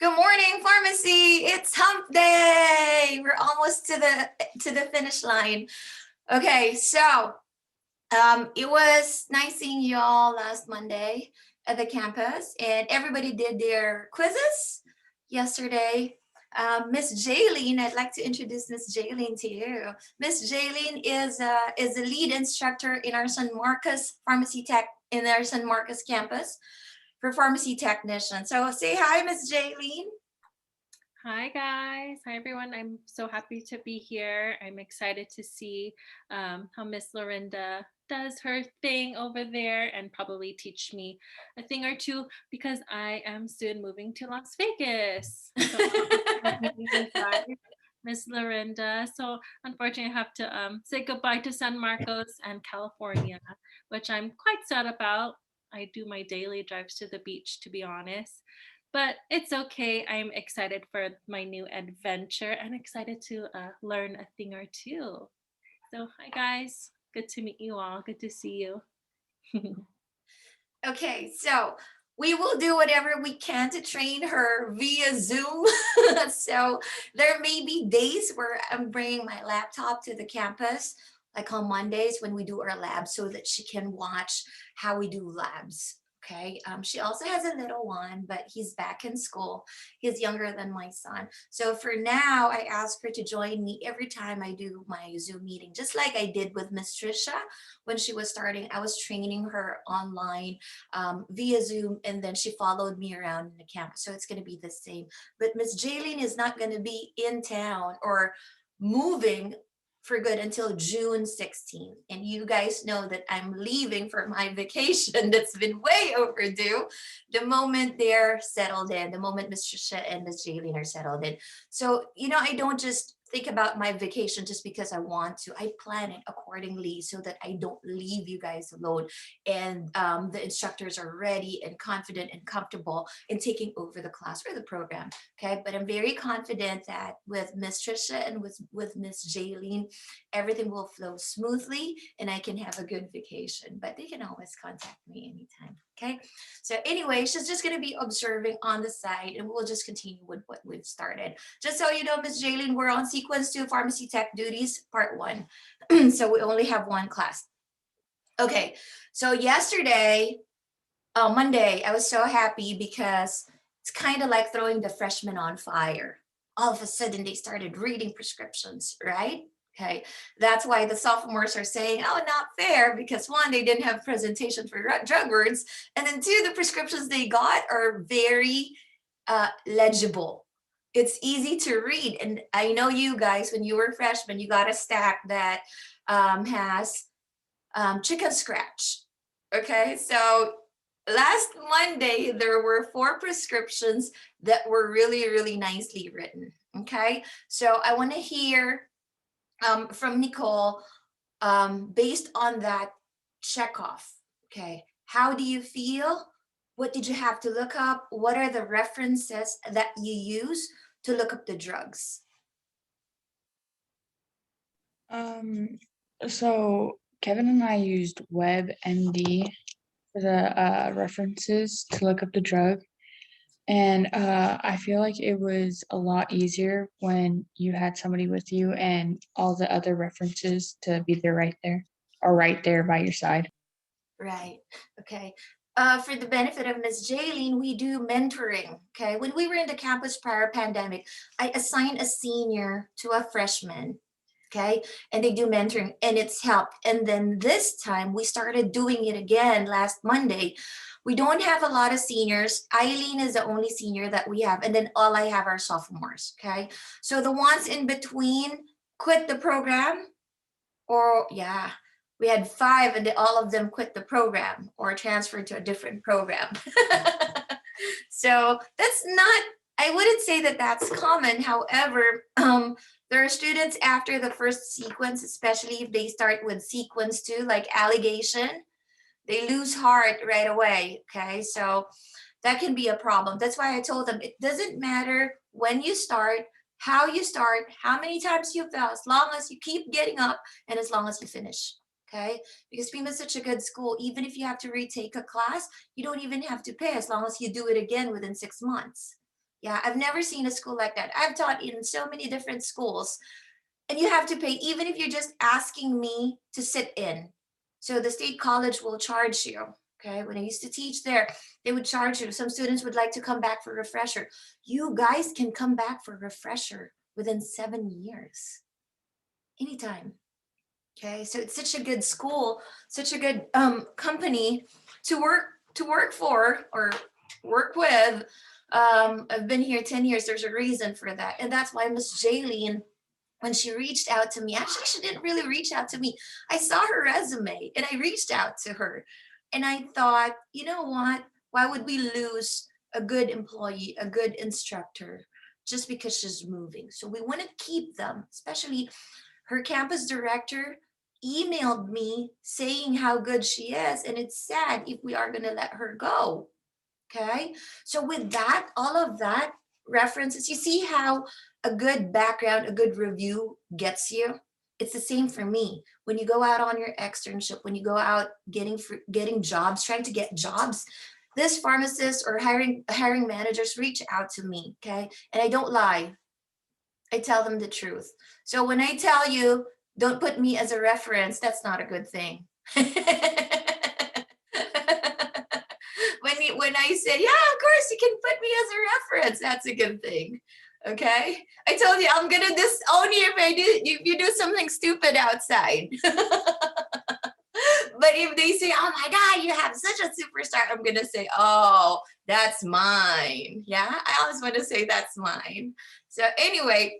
Good morning, pharmacy. It's hump day. We're almost to the finish line. Okay, so it was nice seeing you all last Monday at the campus, and everybody did their quizzes yesterday. Miss Jaylene, I'd like to introduce Miss Jaylene to you. Miss Jaylene is the lead instructor in our San Marcos Pharmacy Tech in our San Marcos campus for pharmacy technicians. So say hi, Miss Jaylene. Hi guys. Hi everyone. I'm so happy to be here. I'm excited to see how Miss Lorinda does her thing over there and probably teach me a thing or two because I am soon moving to Las Vegas. So Miss Lorinda. So unfortunately I have to say goodbye to San Marcos and California, which I'm quite sad about. I do my daily drives to the beach, to be honest. But it's okay. I'm excited for my new adventure and excited to learn a thing or two. So, hi guys. Good to meet you all. Good to see you. Okay, so we will do whatever we can to train her via Zoom. So there may be days where I'm bringing my laptop to the campus, like on Mondays when we do our labs, so that she can watch how we do labs. Okay, she also has a little one, but he's back in school. He's younger than my son. So for now, I ask her to join me every time I do my Zoom meeting, just like I did with Miss Trisha when she was starting. I was training her online via Zoom, and then she followed me around in the campus. So it's going to be the same. But Miss Jaylene is not going to be in town or moving for good until June 16th. And you guys know that I'm leaving for my vacation that's been way overdue the moment they're settled in, the moment Miss Trisha and Miss Jaylene are settled in. So, I don't just think about my vacation just because I want to. I plan it accordingly so that I don't leave you guys alone. And the instructors are ready and confident and comfortable in taking over the class or the program. Okay, but I'm very confident that with Miss Trisha and with Miss Jaylene, everything will flow smoothly and I can have a good vacation. But they can always contact me anytime. Okay, so anyway, she's just going to be observing on the side, and we'll just continue with what we've started. Just so you know, Miss Jaylene, we're on sequence 2 pharmacy tech duties part 1. So we only have one class. Okay, so yesterday, Monday, I was so happy because it's kind of like throwing the freshmen on fire. All of a sudden, they started reading prescriptions, right? Okay, that's why the sophomores are saying, oh, not fair, because one, they didn't have presentation for drug words, and then two, the prescriptions they got are very legible. It's easy to read. And I know you guys, when you were freshmen, you got a stack that has chicken scratch. Okay, so last Monday, there were 4 prescriptions that were really, really nicely written. Okay, so I want to hear from Nicole based on that checkoff. Okay, how do you feel? What did you have to look up? What are the references that you use to look up the drugs? So Kevin and I used WebMD for the references to look up the drug. And I feel like it was a lot easier when you had somebody with you and all the other references to be there right there by your side. Right. Okay. For the benefit of Ms. Jaylene, we do mentoring. Okay. When we were in the campus prior pandemic, I assigned a senior to a freshman. Okay. And they do mentoring and it's helped. And then this time we started doing it again last Monday. We don't have a lot of seniors. Eileen is the only senior that we have. And then all I have are sophomores. Okay. So the ones in between quit the program or yeah, we had 5 and all of them quit the program or transferred to a different program. So that's not, I wouldn't say that that's common. However, there are students after the first sequence, especially if they start with sequence 2, like allegation, they lose heart right away. Okay, so that can be a problem. That's why I told them it doesn't matter when you start, how many times you fail, as long as you keep getting up and as long as you finish. Okay, because Pima is such a good school. Even if you have to retake a class, you don't even have to pay as long as you do it again within 6 months. Yeah, I've never seen a school like that. I've taught in so many different schools, and you have to pay even if you're just asking me to sit in. So the state college will charge you. Okay, when I used to teach there, they would charge you. Some students would like to come back for a refresher. You guys can come back for a refresher within 7 years, anytime. Okay, so it's such a good school, such a good company to work for or work with. I've been here 10 years. There's a reason for that, and that's why Miss Jaylene, when she reached out to me, actually she didn't really reach out to me. I saw her resume and I reached out to her, and I thought, you know what? Why would we lose a good employee, a good instructor, just because she's moving? So we want to keep them, especially her campus director emailed me saying how good she is, and it's sad if we are going to let her go. Okay, so with that, all of that references, you see how a good background, a good review gets you. It's the same for me. When you go out on your externship, when you go out getting jobs, trying to get jobs, this pharmacist or hiring managers reach out to me. Okay, and I don't lie. I tell them the truth. So when I tell you, don't put me as a reference, that's not a good thing. When I said, yeah, of course you can put me as a reference, that's a good thing. Okay, I told you I'm gonna disown you if you do something stupid outside. But if they say, oh my God, you have such a superstar, I'm gonna say, oh, that's mine. Yeah, I always want to say that's mine. So anyway,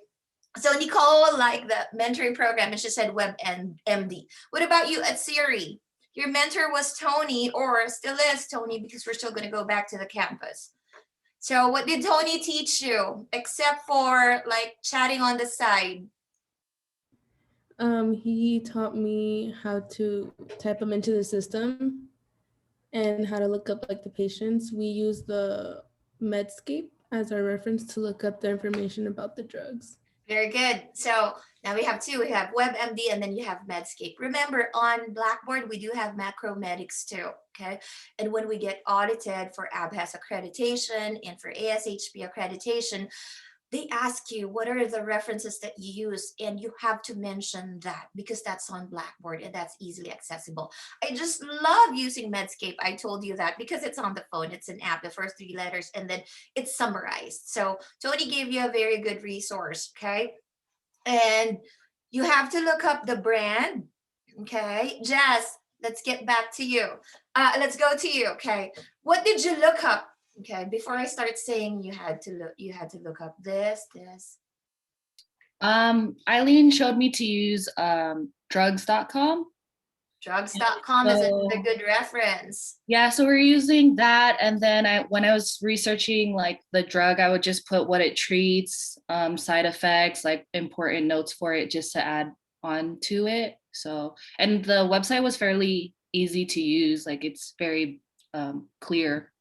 so Nicole liked the mentoring program and she said Web and MD. What about you at Siri? Your mentor was Tony, or still is Tony, because we're still going to go back to the campus. So what did Tony teach you, except for like chatting on the side? He taught me how to type them into the system and how to look up like the patients. We use the Medscape as our reference to look up the information about the drugs. Very good. So now we have two. We have WebMD and then you have Medscape. Remember, on Blackboard, we do have macromedics too, okay? And when we get audited for ABHES accreditation and for ASHP accreditation, they ask you, what are the references that you use? And you have to mention that because that's on Blackboard and that's easily accessible. I just love using Medscape. I told you that because it's on the phone. It's an app, the first 3 letters, and then it's summarized. So Tony gave you a very good resource, okay? And you have to look up the brand, okay? Jazz, let's get back to you. Let's go to you, okay? What did you look up? Okay, before I start saying you had to look up this. Eileen showed me to use drugs.com. Drugs.com is a good reference. Yeah, so we're using that, and then when I was researching like the drug, I would just put what it treats, side effects, like important notes for it, just to add on to it. So, and the website was fairly easy to use, like it's very clear.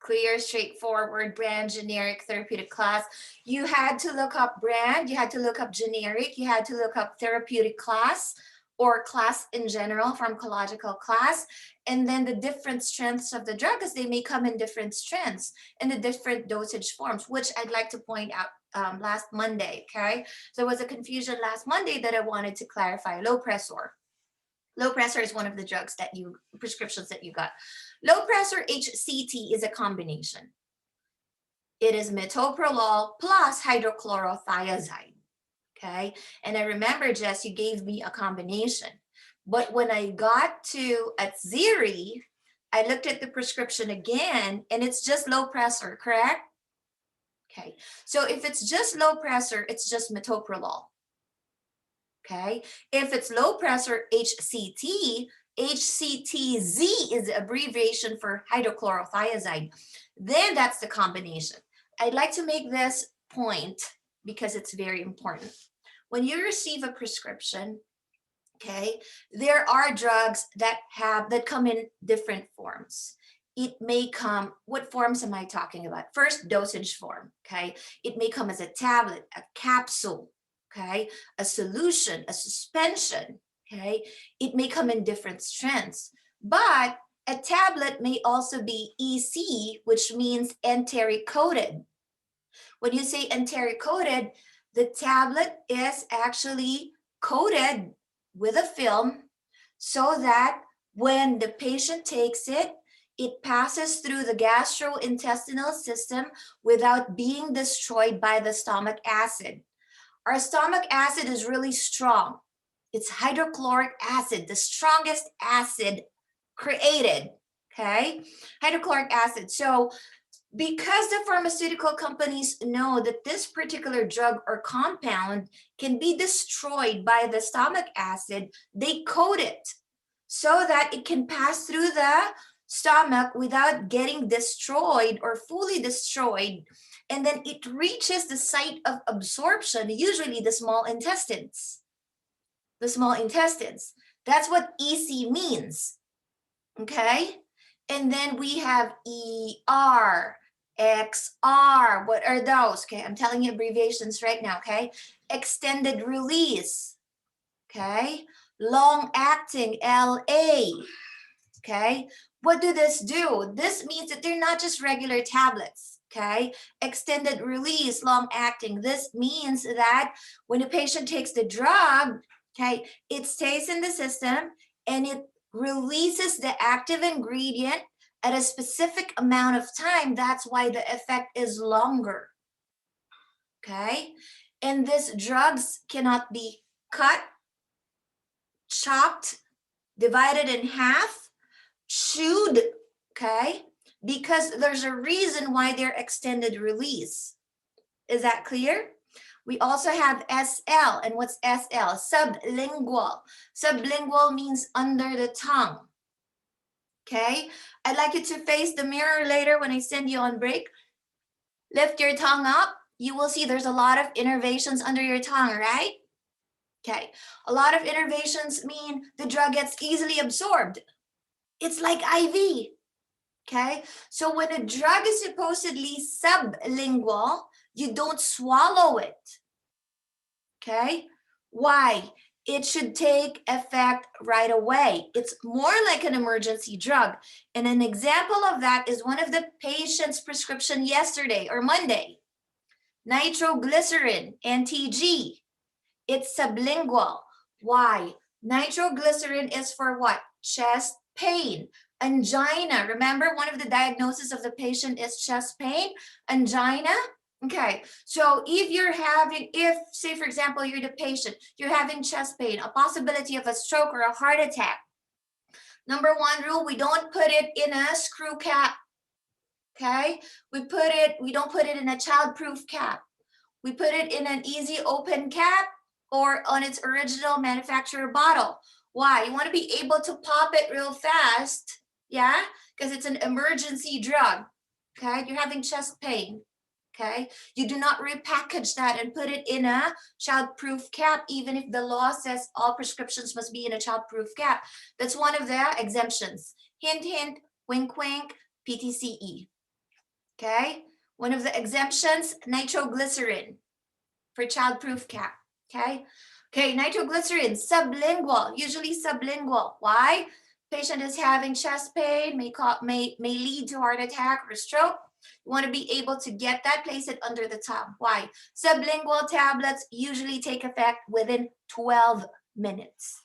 Clear, straightforward, brand, generic, therapeutic class. You had to look up brand, you had to look up generic, you had to look up therapeutic class or class in general, pharmacological class, and then the different strengths of the drug, because they may come in different strengths and the different dosage forms, which I'd like to point out last Monday, okay? So there was a confusion last Monday that I wanted to clarify. Low pressor. Low pressor is one of the drugs that prescriptions that you got. Low pressor HCT is a combination. It is metoprolol plus hydrochlorothiazide, okay? And I remember, Jess, you gave me a combination. But when I got to at Ziri, I looked at the prescription again, and it's just low pressor, correct? Okay, so if it's just low pressor, it's just metoprolol. Okay, if it's low pressure HCT, HCTZ is the abbreviation for hydrochlorothiazide. Then that's the combination. I'd like to make this point because it's very important. When you receive a prescription, okay, there are drugs that come in different forms. It may come, what forms am I talking about? First, dosage form, okay? It may come as a tablet, a capsule, okay, a solution, a suspension, okay? It may come in different strengths, but a tablet may also be EC, which means enteric coated. When you say enteric-coated, the tablet is actually coated with a film so that when the patient takes it, it passes through the gastrointestinal system without being destroyed by the stomach acid. Our stomach acid is really strong. It's hydrochloric acid, the strongest acid created, okay? Hydrochloric acid. So because the pharmaceutical companies know that this particular drug or compound can be destroyed by the stomach acid, they coat it so that it can pass through the stomach without getting destroyed or fully destroyed. And then it reaches the site of absorption, usually the small intestines. The small intestines. That's what EC means, okay? And then we have ER, XR. What are those? Okay, I'm telling you abbreviations right now, okay? Extended release, okay? Long acting, LA, okay? What do this do? This means that they're not just regular tablets, okay? Extended release, long acting. This means that when a patient takes the drug, okay, it stays in the system and it releases the active ingredient at a specific amount of time. That's why the effect is longer, okay? And these drugs cannot be cut, chopped, divided in half, chewed, okay? Because there's a reason why they're extended release. Is that clear? We also have SL, and what's SL? Sublingual. Sublingual means under the tongue, okay? I'd like you to face the mirror later when I send you on break. Lift your tongue up. You will see there's a lot of innervations under your tongue, right? Okay, a lot of innervations mean the drug gets easily absorbed. It's like IV, okay? So when a drug is supposedly sublingual, you don't swallow it, okay? Why? It should take effect right away. It's more like an emergency drug. And an example of that is one of the patient's prescription yesterday or Monday, nitroglycerin, NTG. It's sublingual. Why? Nitroglycerin is for what? Chest pain, angina. Remember, one of the diagnoses of the patient is chest pain, angina. Okay, so if say for example, you're the patient, you're having chest pain, a possibility of a stroke or a heart attack. Number one rule, we don't put it in a screw cap. Okay, we don't put it in a childproof cap. We put it in an easy open cap or on its original manufacturer bottle. Why? You want to be able to pop it real fast, yeah? Because it's an emergency drug, okay? You're having chest pain, okay? You do not repackage that and put it in a childproof cap, even if the law says all prescriptions must be in a childproof cap. That's one of the exemptions. Hint, hint, wink, wink, PTCE, okay? One of the exemptions, nitroglycerin for childproof cap, okay? Okay, nitroglycerin, sublingual, usually sublingual. Why? Patient is having chest pain, may lead to heart attack or stroke. You want to be able to get that, place it under the tongue. Why? Sublingual tablets usually take effect within 12 minutes.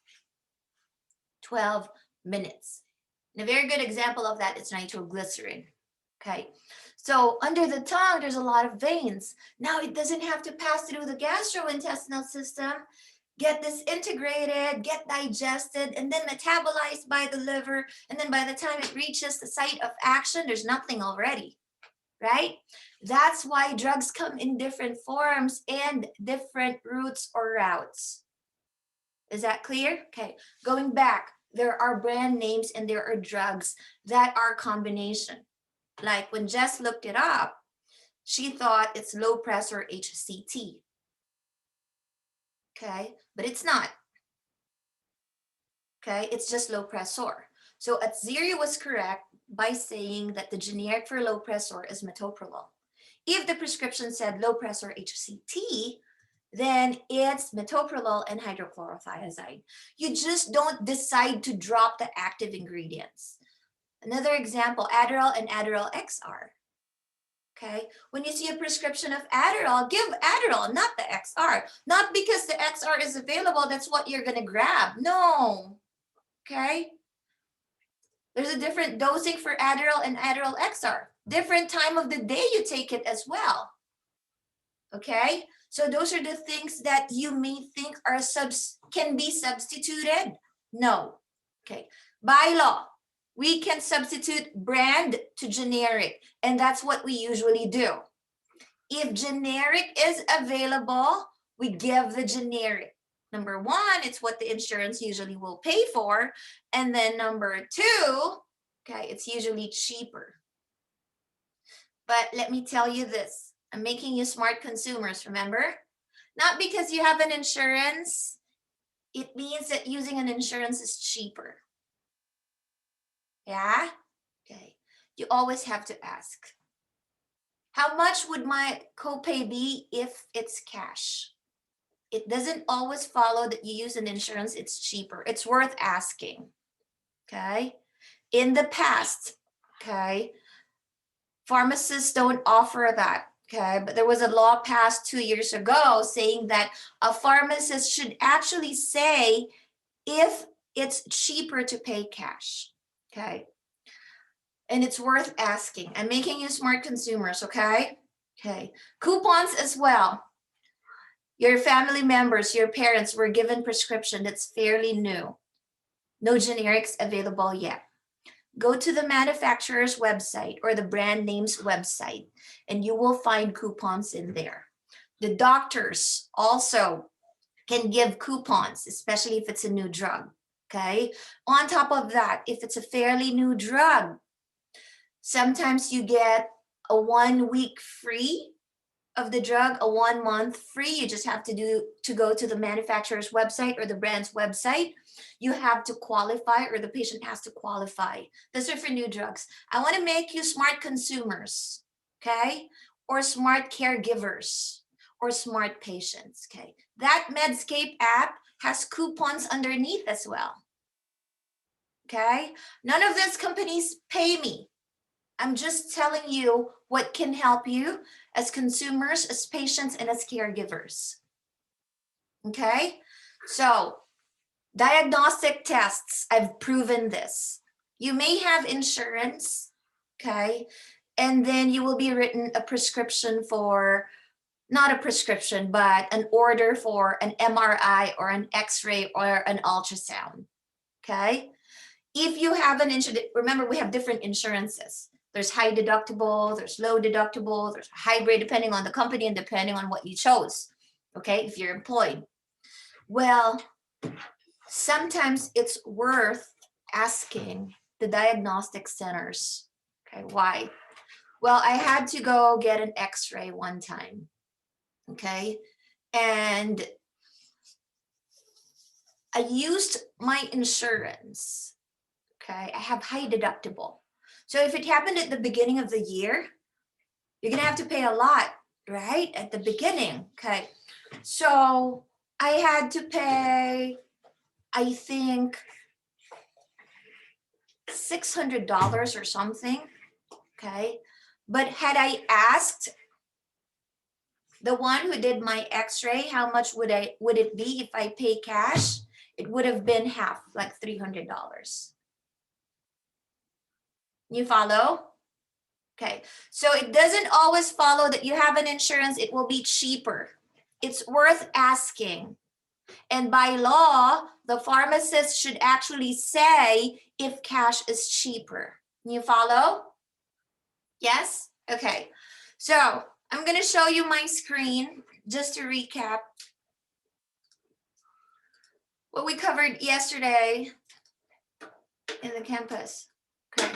12 minutes. And a very good example of that is nitroglycerin, okay? So under the tongue, there's a lot of veins. Now it doesn't have to pass through the gastrointestinal system, get disintegrated, get digested, and then metabolized by the liver. And then by the time it reaches the site of action, there's nothing already, right? That's why drugs come in different forms and different routes or routes. Is that clear? Okay, going back, there are brand names and there are drugs that are combination. Like when Jess looked it up, she thought it's low pressure HCT. Okay, but it's not. Okay, it's just low pressure. So Atziri was correct by saying that the generic for low pressure is metoprolol. If the prescription said low pressure HCT, then it's metoprolol and hydrochlorothiazide. You just don't decide to drop the active ingredients. Another example, Adderall and Adderall XR. Okay, when you see a prescription of Adderall, give Adderall, not the XR. Not because the XR is available, that's what you're gonna grab. No, okay? There's a different dosing for Adderall and Adderall XR. Different time of the day you take it as well. Okay, so those are the things that you may think are can be substituted. No, okay. By law, we can substitute brand to generic, and that's what we usually do. If generic is available, we give the generic. Number one, it's what the insurance usually will pay for. And then number two, okay, it's usually cheaper. But let me tell you this, I'm making you smart consumers, remember? Not because you have an insurance, it means that using an insurance is cheaper. Yeah? Okay. You always have to ask, how much would my copay be if it's cash? It doesn't always follow that you use an insurance, it's cheaper. It's worth asking. Okay? In the past, okay, pharmacists don't offer that. Okay, but there was a law passed 2 years ago saying that a pharmacist should actually say if it's cheaper to pay cash. Okay, and it's worth asking. I'm making you smart consumers. Okay, okay, coupons as well. Your family members, your parents were given prescription that's fairly new. No generics available yet. Go to the manufacturer's website or the brand name's website, and you will find coupons in there. The doctors also can give coupons, especially if it's a new drug, okay? On top of that, if it's a fairly new drug, sometimes you get a 1 week free of the drug, a 1 month free. You just have to go to the manufacturer's website or the brand's website. You have to qualify, or the patient has to qualify. Those are for new drugs. I want to make you smart consumers, okay? Or smart caregivers, or smart patients, okay? That Medscape app has coupons underneath as well, okay? None of these companies pay me. I'm just telling you what can help you as consumers, as patients, and as caregivers. Okay, so diagnostic tests, I've proven this. You may have insurance, okay, and then you will be written a prescription for, not a prescription, but an order for an MRI or an X-ray or an ultrasound, okay? If you have an insurance, remember we have different insurances. There's high deductible, there's low deductible, there's hybrid depending on the company and depending on what you chose, okay, if you're employed. Well, sometimes it's worth asking the diagnostic centers, okay, why? Well, I had to go get an X-ray one time, okay, and I used my insurance, okay, I have high deductible. So if it happened at the beginning of the year, you're gonna have to pay a lot, right? At the beginning, okay? So I had to pay, I think, $600 or something, okay? But had I asked the one who did my X-ray, how much would it be if I pay cash? It would have been half, like $300. You follow? Okay, so it doesn't always follow that you have an insurance, it will be cheaper. It's worth asking. And by law, the pharmacist should actually say if cash is cheaper. You follow? Yes? Okay, so I'm gonna show you my screen just to recap what we covered yesterday in the campus. Okay.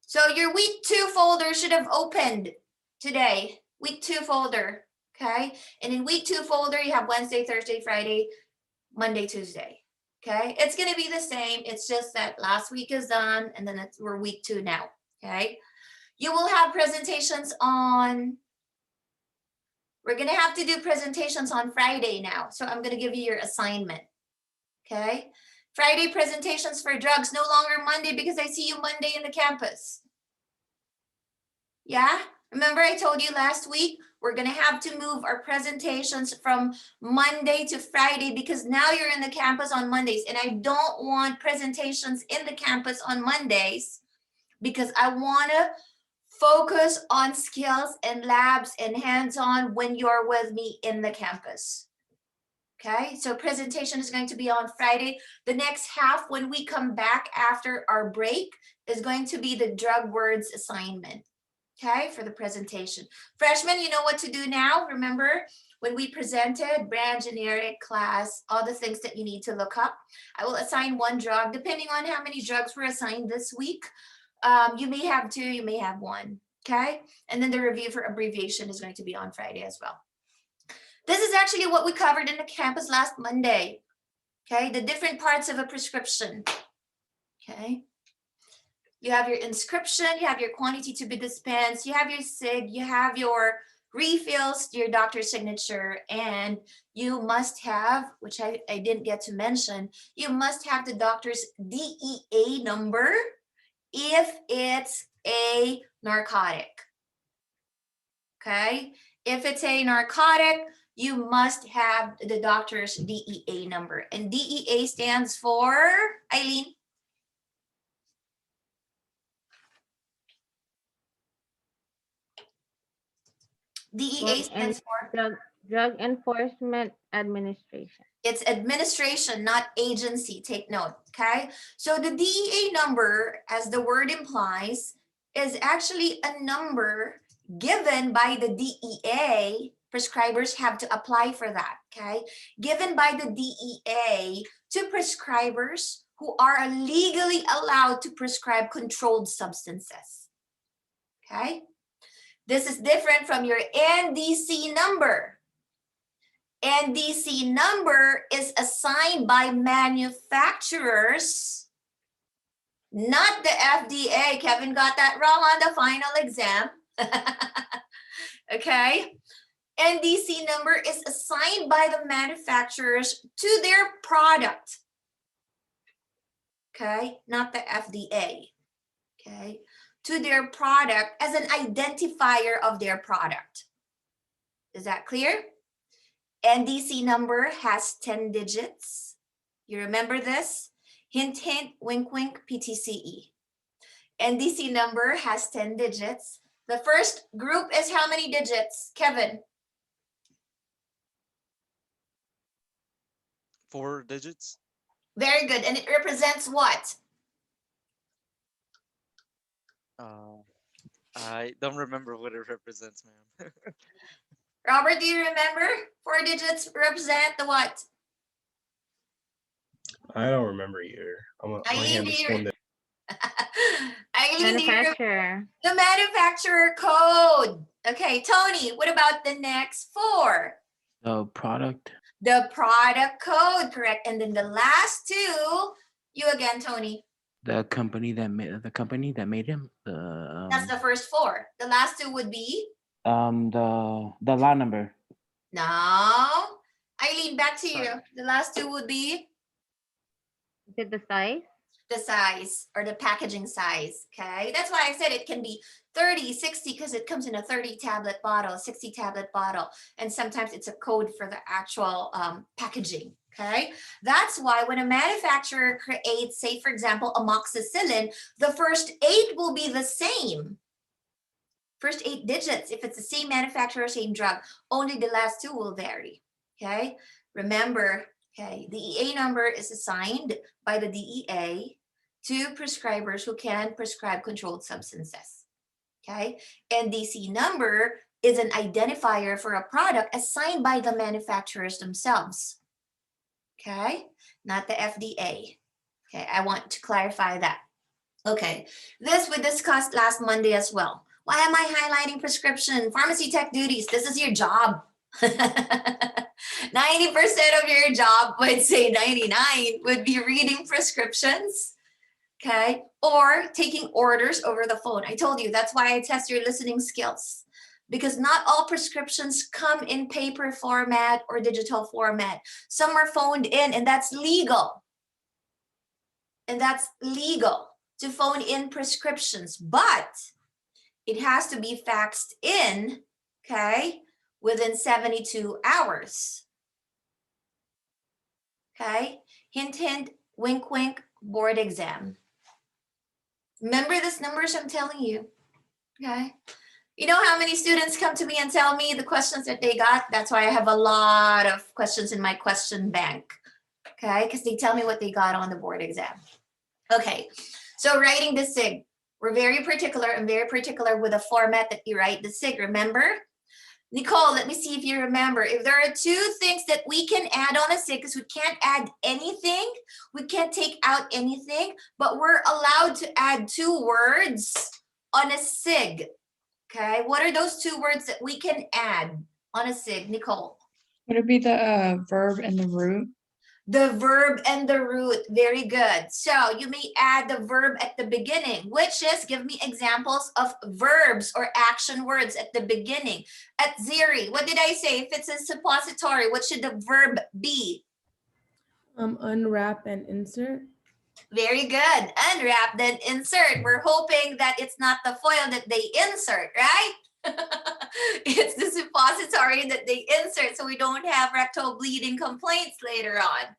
So your week 2 folder should have opened today, week 2 folder, okay? And in week 2 folder, you have Wednesday, Thursday, Friday, Monday, Tuesday, okay? It's gonna be the same, it's just that last week is done and then we're week 2 now, okay? You will have presentations on, we're gonna have to do presentations on Friday now. So I'm gonna give you your assignment, okay? Friday presentations for drugs, no longer Monday because I see you Monday in the campus. Yeah, Remember I told you last week, we're gonna have to move our presentations from Monday to Friday because now you're in the campus on Mondays, and I don't want presentations in the campus on Mondays because I wanna focus on skills and labs and hands-on when you're with me in the campus. Okay, so presentation is going to be on Friday. The next half, when we come back after our break, is going to be the drug words assignment. Okay, for the presentation. Freshmen, you know what to do now. Remember when we presented brand, generic, class, all the things that you need to look up. I will assign one drug, depending on how many drugs were assigned this week. You may have two, you may have one. Okay, and then the review for abbreviation is going to be on Friday as well. This is actually what we covered in the campus last Monday. Okay, the different parts of a prescription. Okay, you have your inscription, you have your quantity to be dispensed, you have your SIG, you have your refills, your doctor's signature, and you must have, which I didn't get to mention, you must have the doctor's DEA number if it's a narcotic. Okay, if it's a narcotic, you must have the doctor's DEA number. And DEA stands for, Eileen? DEA stands for? Drug Enforcement Administration. It's administration, not agency. Take note, okay? So the DEA number, as the word implies, is actually a number given by the DEA. Prescribers have to apply for that, okay? Given by the DEA to prescribers who are legally allowed to prescribe controlled substances, okay? This is different from your NDC number. NDC number is assigned by manufacturers, not the FDA. Kevin got that wrong on the final exam. Okay. NDC number is assigned by the manufacturers to their product. Okay, not the FDA. Okay, to their product as an identifier of their product. Is that clear? NDC number has 10 digits. You remember this? Hint, hint, wink, wink, PTCE. NDC number has 10 digits. The first group is how many digits, Kevin? 4 digits. Very good. And it represents what? I don't remember what it represents, ma'am. Robert, do you remember? 4 digits represent the what? I don't remember either. My hand is full. Eileen, do you remember? Manufacturer. The manufacturer code. Okay, Tony, what about the next 4? The product. The product code, correct. And then the last 2, you again, Tony. The company that made him. That's the first 4. The last 2 would be? The lot number. No. Eileen, back to you. The last 2 would be? Is it the size? The size or the packaging size, okay? That's why I said it can be 30, 60, because it comes in a 30 tablet bottle, 60 tablet bottle, and sometimes it's a code for the actual packaging, okay? That's why when a manufacturer creates, say, for example, amoxicillin, the first 8 will be the same. First 8 digits, if it's the same manufacturer, same drug, only the last 2 will vary, okay? Remember, okay, the EA number is assigned by the DEA to prescribers who can prescribe controlled substances, okay? NDC number is an identifier for a product assigned by the manufacturers themselves, okay? Not the FDA, okay? I want to clarify that. Okay, this we discussed last Monday as well. Why am I highlighting prescription? Pharmacy tech duties, this is your job. 90% of your job, would say 99, would be reading prescriptions, okay? Or taking orders over the phone. I told you, that's why I test your listening skills, because not all prescriptions come in paper format or digital format. Some are phoned in, and that's legal. And that's legal to phone in prescriptions. But it has to be faxed in, okay, within 72 hours. Okay, hint, hint, wink, wink, board exam. Remember this numbers I'm telling you, okay? You know how many students come to me and tell me the questions that they got? That's why I have a lot of questions in my question bank, okay? Because they tell me what they got on the board exam. Okay, so writing the SIG. We're very particular. I'm very particular with the format that you write the SIG, remember? Nicole, let me see if you remember. If there are two things that we can add on a SIG, because we can't add anything, we can't take out anything, but we're allowed to add 2 words on a SIG. Okay, what are those 2 words that we can add on a SIG, Nicole? Would it be the verb and the root? The verb and the root, very good. So you may add the verb at the beginning, which is, give me examples of verbs or action words at the beginning. At Ziri, what did I say? If it's a suppository, what should the verb be? Unwrap and insert. Very good. Unwrap, then insert. We're hoping that it's not the foil that they insert, right? It's the suppository that they insert so we don't have rectal bleeding complaints later on.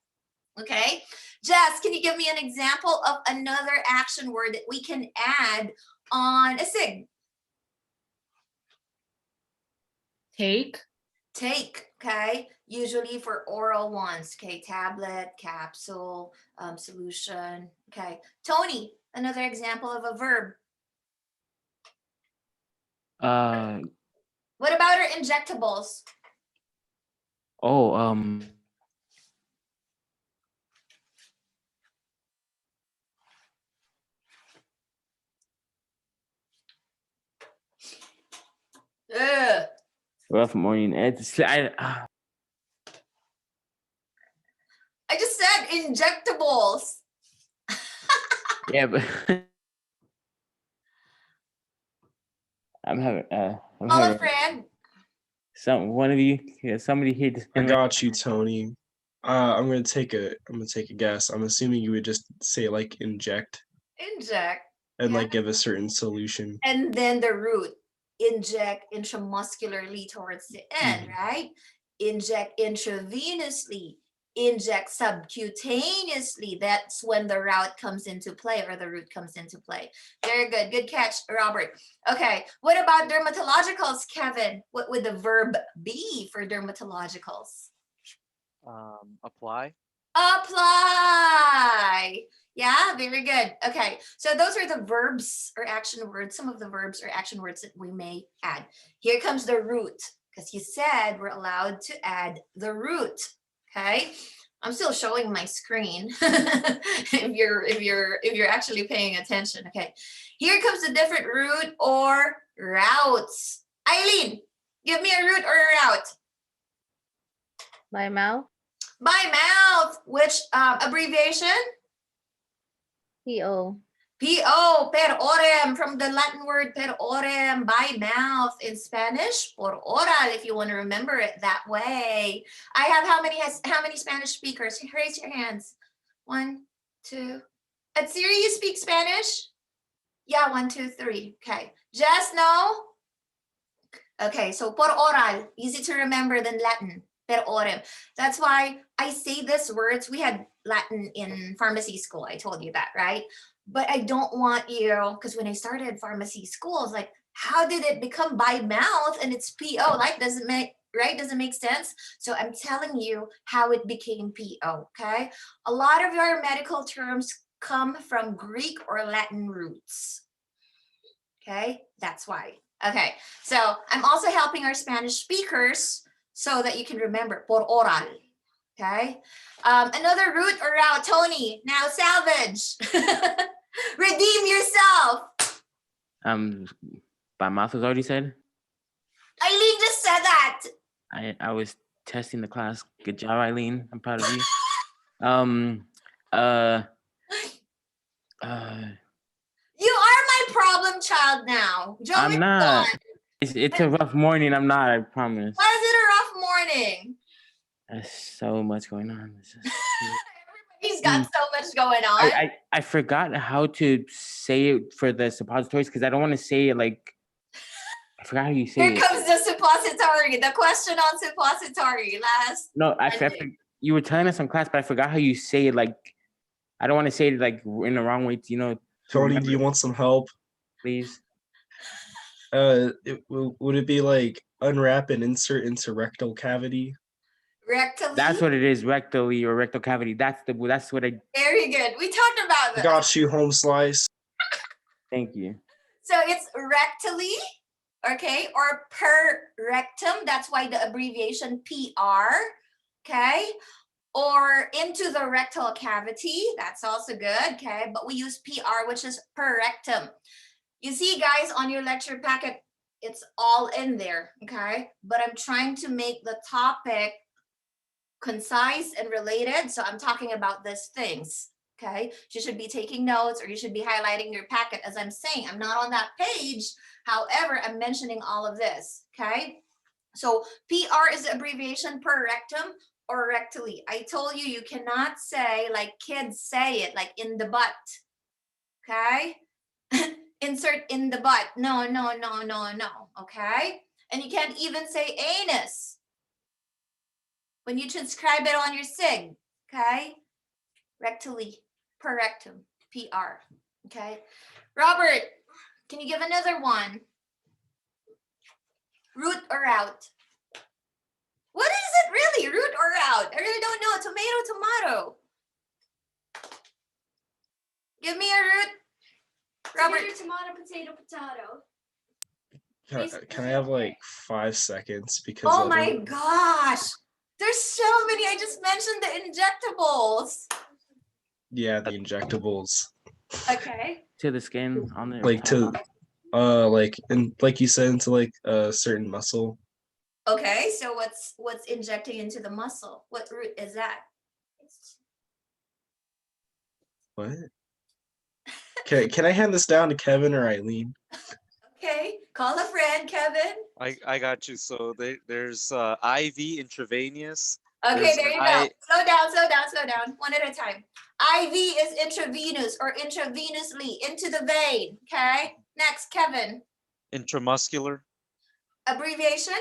Okay, Jess, can you give me an example of another action word that we can add on a SIG? Take. Take, okay, usually for oral ones, okay, tablet, capsule, solution, okay. Tony, another example of a verb. What about our injectables? Oh, Ugh. rough morning. It's I just said injectables. yeah, but I'm having Friend. one of you, yeah, somebody here. I got you, Tony. I'm gonna take a guess. I'm assuming you would just say like inject Inject. and Yeah. like give a certain solution. And then the root, inject intramuscularly towards the end, right? Inject intravenously, inject subcutaneously. That's when the route comes into play, or the root comes into play. Very good. Good catch, Robert. Okay, what about dermatologicals, Kevin? What would the verb be for dermatologicals? Apply. Apply. Yeah, very good. Okay, so those are the verbs or action words, some of the verbs or action words that we may add. Here comes the root, because you said we're allowed to add the root. Okay, I'm still showing my screen if you're actually paying attention. Okay, here comes the different root or routes. Eileen, give me a root or a route. By mouth. By mouth, which abbreviation? PO. PO, per orem, from the Latin word per orem, by mouth. In Spanish, por oral, if you want to remember it that way. I have how many Spanish speakers? Raise your hands. 1, 2. At Siri, you speak Spanish? Yeah, 1, 2, 3. Okay. Just no? Okay, so por oral, easy to remember than Latin. Per orem. That's why I say these words. We had Latin in pharmacy school. I told you that, right? But I don't want you, because when I started pharmacy school, I was like, how did it become by mouth and it's PO? Like, doesn't make sense. So I'm telling you how it became PO, okay? A lot of your medical terms come from Greek or Latin roots. Okay, that's why. Okay, so I'm also helping our Spanish speakers so that you can remember, por oral, okay? Another root or route, Tony, now salvage. Redeem yourself. By mouth was already said. Eileen just said that. I was testing the class. Good job, Eileen. I'm proud of you. You are my problem child now. Joe, I'm not. It's a rough morning. I'm not, I promise. Why is it a rough morning? There's so much going on. Everybody's got so much going on. I forgot how to say it for the suppositories because I don't want to say it like forgot how you say Here it. comes the suppository. The question on suppository. Last. No, you were telling us in class, but I forgot how you say it. Like, I don't want to say it like in the wrong way. To Tony, remember do you it, want some help? please? Would it be like unwrap and insert into rectal cavity? Rectally. That's what it is, rectally or rectal cavity. That's what I. Very good. We talked about this. Got you, home slice. Thank you. So it's rectally, okay, or per rectum. That's why the abbreviation PR, okay, or into the rectal cavity. That's also good, okay, but we use PR, which is per rectum. You see, guys, on your lecture packet, it's all in there, okay, but I'm trying to make the topic concise and related, so I'm talking about these things. Okay, you should be taking notes or you should be highlighting your packet as I'm saying. I'm not on that page. However, I'm mentioning all of this. Okay, so PR is the abbreviation per rectum or rectally. I told you cannot say like kids say it, like in the butt. Okay, insert in the butt. No. Okay, and you can't even say anus when you transcribe it on your SIG. Okay, rectally. Per rectum, PR, okay? Robert, can you give another one? Root or out? What is it really, root or out? I really don't know, tomato. Give me a root. Robert. Tomato, potato. Can I have like 5 seconds? Because Oh my gosh, there's so many. I just mentioned the injectables. Yeah, the injectables. Okay. To the skin on the Like to like you said, into like a certain muscle. Okay, so what's injecting into the muscle? What root is that? What? Can I hand this down to Kevin or Eileen? Okay, call a friend, Kevin. I got you. So there's IV, intravenous. Okay, There's there you I- go. Slow down. One at a time. IV is intravenous or intravenously into the vein. Okay. Next, Kevin. Intramuscular. Abbreviation?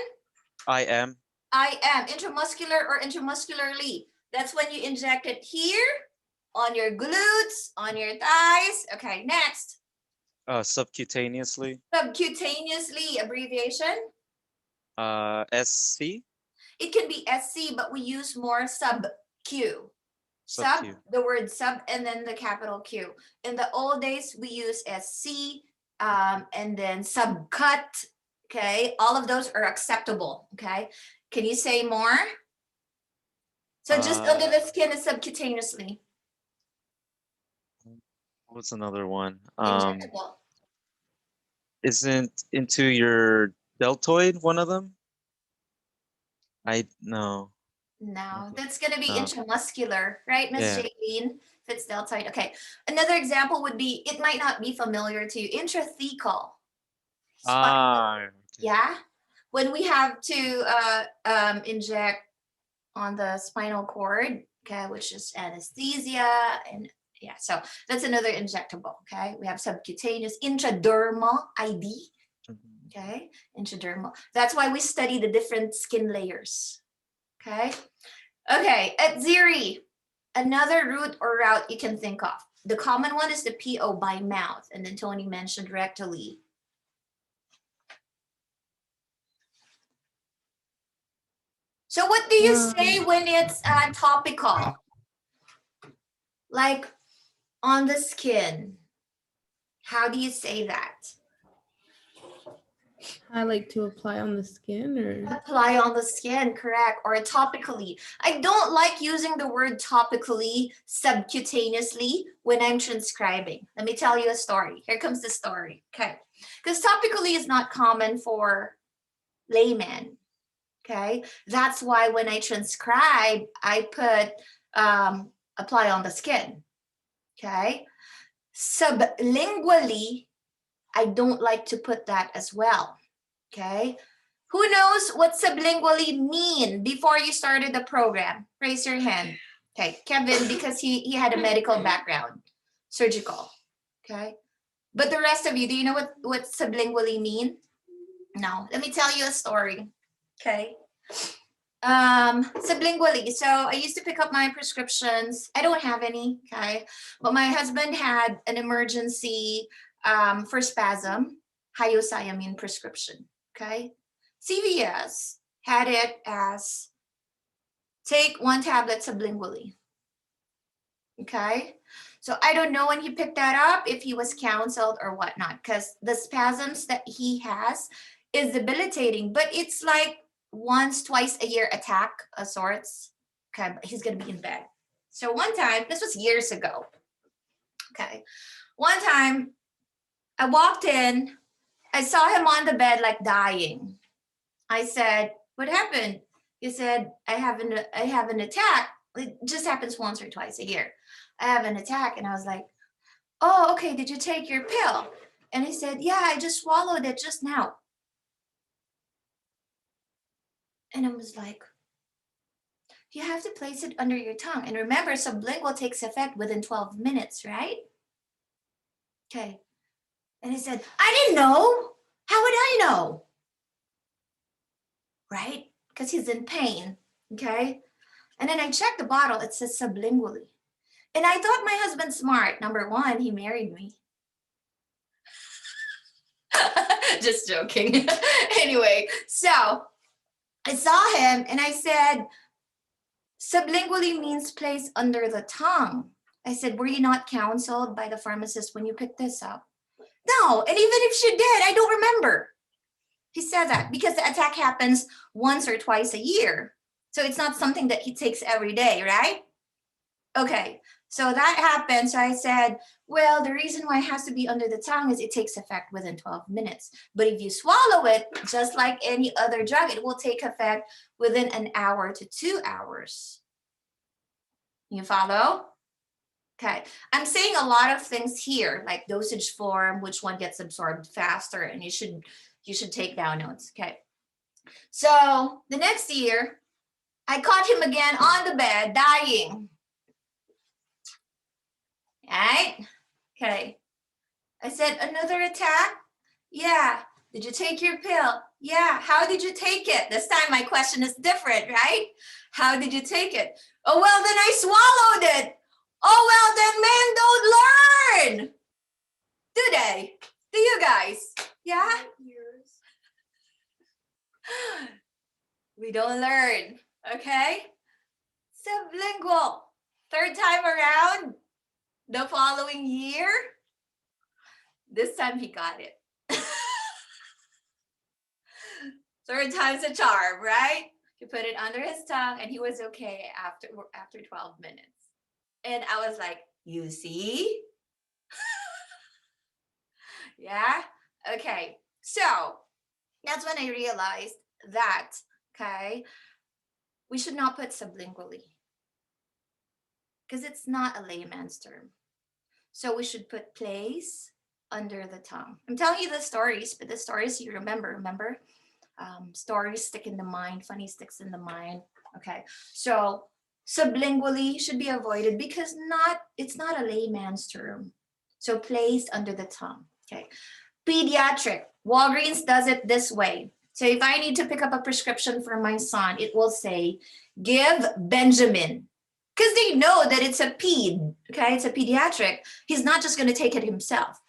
IM. IM. Intramuscular or intramuscularly. That's when you inject it here, on your glutes, on your thighs. Okay, next. Subcutaneously. Subcutaneously, abbreviation. SC. It can be SC, but we use more sub-Q. Sub, Sub-Q. the word sub, and then the capital Q. In the old days, we use SC, and then subcut, okay? All of those are acceptable, okay? Can you say more? So just under the skin is subcutaneously. What's another one? Injectable. Isn't into your deltoid one of them? No. No, that's gonna be No. intramuscular, right, Miss Yeah. Jaylene? If it's deltoid, okay. Another example would be, it might not be familiar to you, intrathecal. Yeah, when we have to inject on the spinal cord, okay, which is anesthesia, and yeah, so that's another injectable, okay? We have subcutaneous, intradermal, ID, okay, intradermal. That's why we study the different skin layers, okay? Okay, at Ziri, another route or route you can think of. The common one is the PO by mouth, and then Tony mentioned rectally. So what do you say when it's topical? Like on the skin. How do you say that? I like to apply on the skin or Apply on the skin, correct, or topically. I don't like using the word topically, subcutaneously when I'm transcribing. Let me tell you a story. Here comes the story, okay? Because topically is not common for laymen, okay? That's why when I transcribe, I put apply on the skin, okay? Sublingually, I don't like to put that as well, okay? Who knows what sublingually mean before you started the program? Raise your hand. Okay, Kevin, because he had a medical background, surgical, okay? But the rest of you, do you know what sublingually mean? No, let me tell you a story. Okay. Sublingually. So I used to pick up my prescriptions. I don't have any, okay? But my husband had an emergency for spasm, hyoscyamine prescription, okay? CVS had it as take 1 tablet sublingually, okay? So I don't know when he picked that up, if he was counseled or whatnot, because the spasms that he has is debilitating, but it's like once, twice a year attack of sorts. Okay, but he's gonna be in bed. So one time, this was years ago. Okay, one time I walked in, I saw him on the bed like dying. I said, "What happened?" He said, I have an attack. It just happens once or twice a year. I have an attack. And I was like, "Oh, okay, did you take your pill?" And he said, "Yeah, I just swallowed it just now." And I was like, you have to place it under your tongue. And remember, sublingual takes effect within 12 minutes, right? Okay. And he said, "I didn't know. How would I know?" Right? Because he's in pain. Okay. And then I checked the bottle. It says sublingually. And I thought my husband's smart. Number one, he married me. Just joking. Anyway, so I saw him and I said, sublingually means place under the tongue. I said, "Were you not counseled by the pharmacist when you picked this up?" "No, and even if she did, I don't remember." He said that because the attack happens once or twice a year. So it's not something that he takes every day, right? Okay, so that happened. So I said, well, the reason why it has to be under the tongue is it takes effect within 12 minutes. But if you swallow it, just like any other drug, it will take effect within an hour to 2 hours. You follow? Okay, I'm saying a lot of things here, like dosage form, which one gets absorbed faster, and you should take down notes. Okay, so the next year, I caught him again on the bed, dying. Right? Okay. I said, "Another attack?" "Yeah." "Did you take your pill?" "Yeah." "How did you take it?" This time my question is different, right? How did you take it? "Oh, well, then I swallowed it." "Oh, well, then men don't learn." Do they? Do you guys? Yeah? We don't learn, okay? Sublingual. Third time around, the following year, this time he got it. Third time's a charm, right? He put it under his tongue and he was okay after 12 minutes. And I was like, you see? Yeah? Okay. So that's when I realized that, okay, we should not put sublingually because it's not a layman's term. So we should put place under the tongue. I'm telling you the stories, but the stories you remember. Stories stick in the mind, funny sticks in the mind. Okay, so sublingually should be avoided because it's not a layman's term. So placed under the tongue. Okay, pediatric. Walgreens does it this way. So if I need to pick up a prescription for my son, it will say, give Benjamin. Because they know that it's a ped, okay? It's a pediatric. He's not just going to take it himself.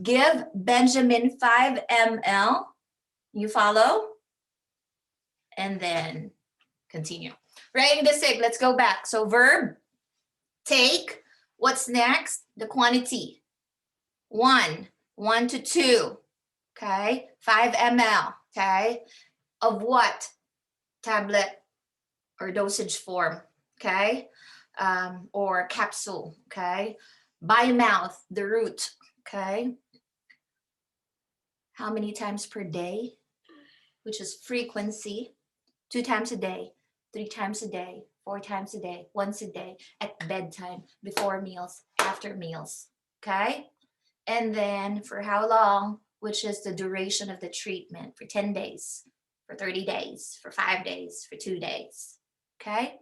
Give Benjamin 5 ml. You follow? And then continue. Writing the sig, let's go back. So verb, take. What's next? The quantity. 1 to 2, okay? 5 ml, okay? Of what? Tablet or dosage form, okay? Or capsule, okay? By mouth, the root, okay? How many times per day? Which is frequency. 2 times a day, 3 times a day, 4 times a day, once a day, at bedtime, before meals, after meals, okay? And then for how long, which is the duration of the treatment, for 10 days, for 30 days, for 5 days, for 2 days, okay?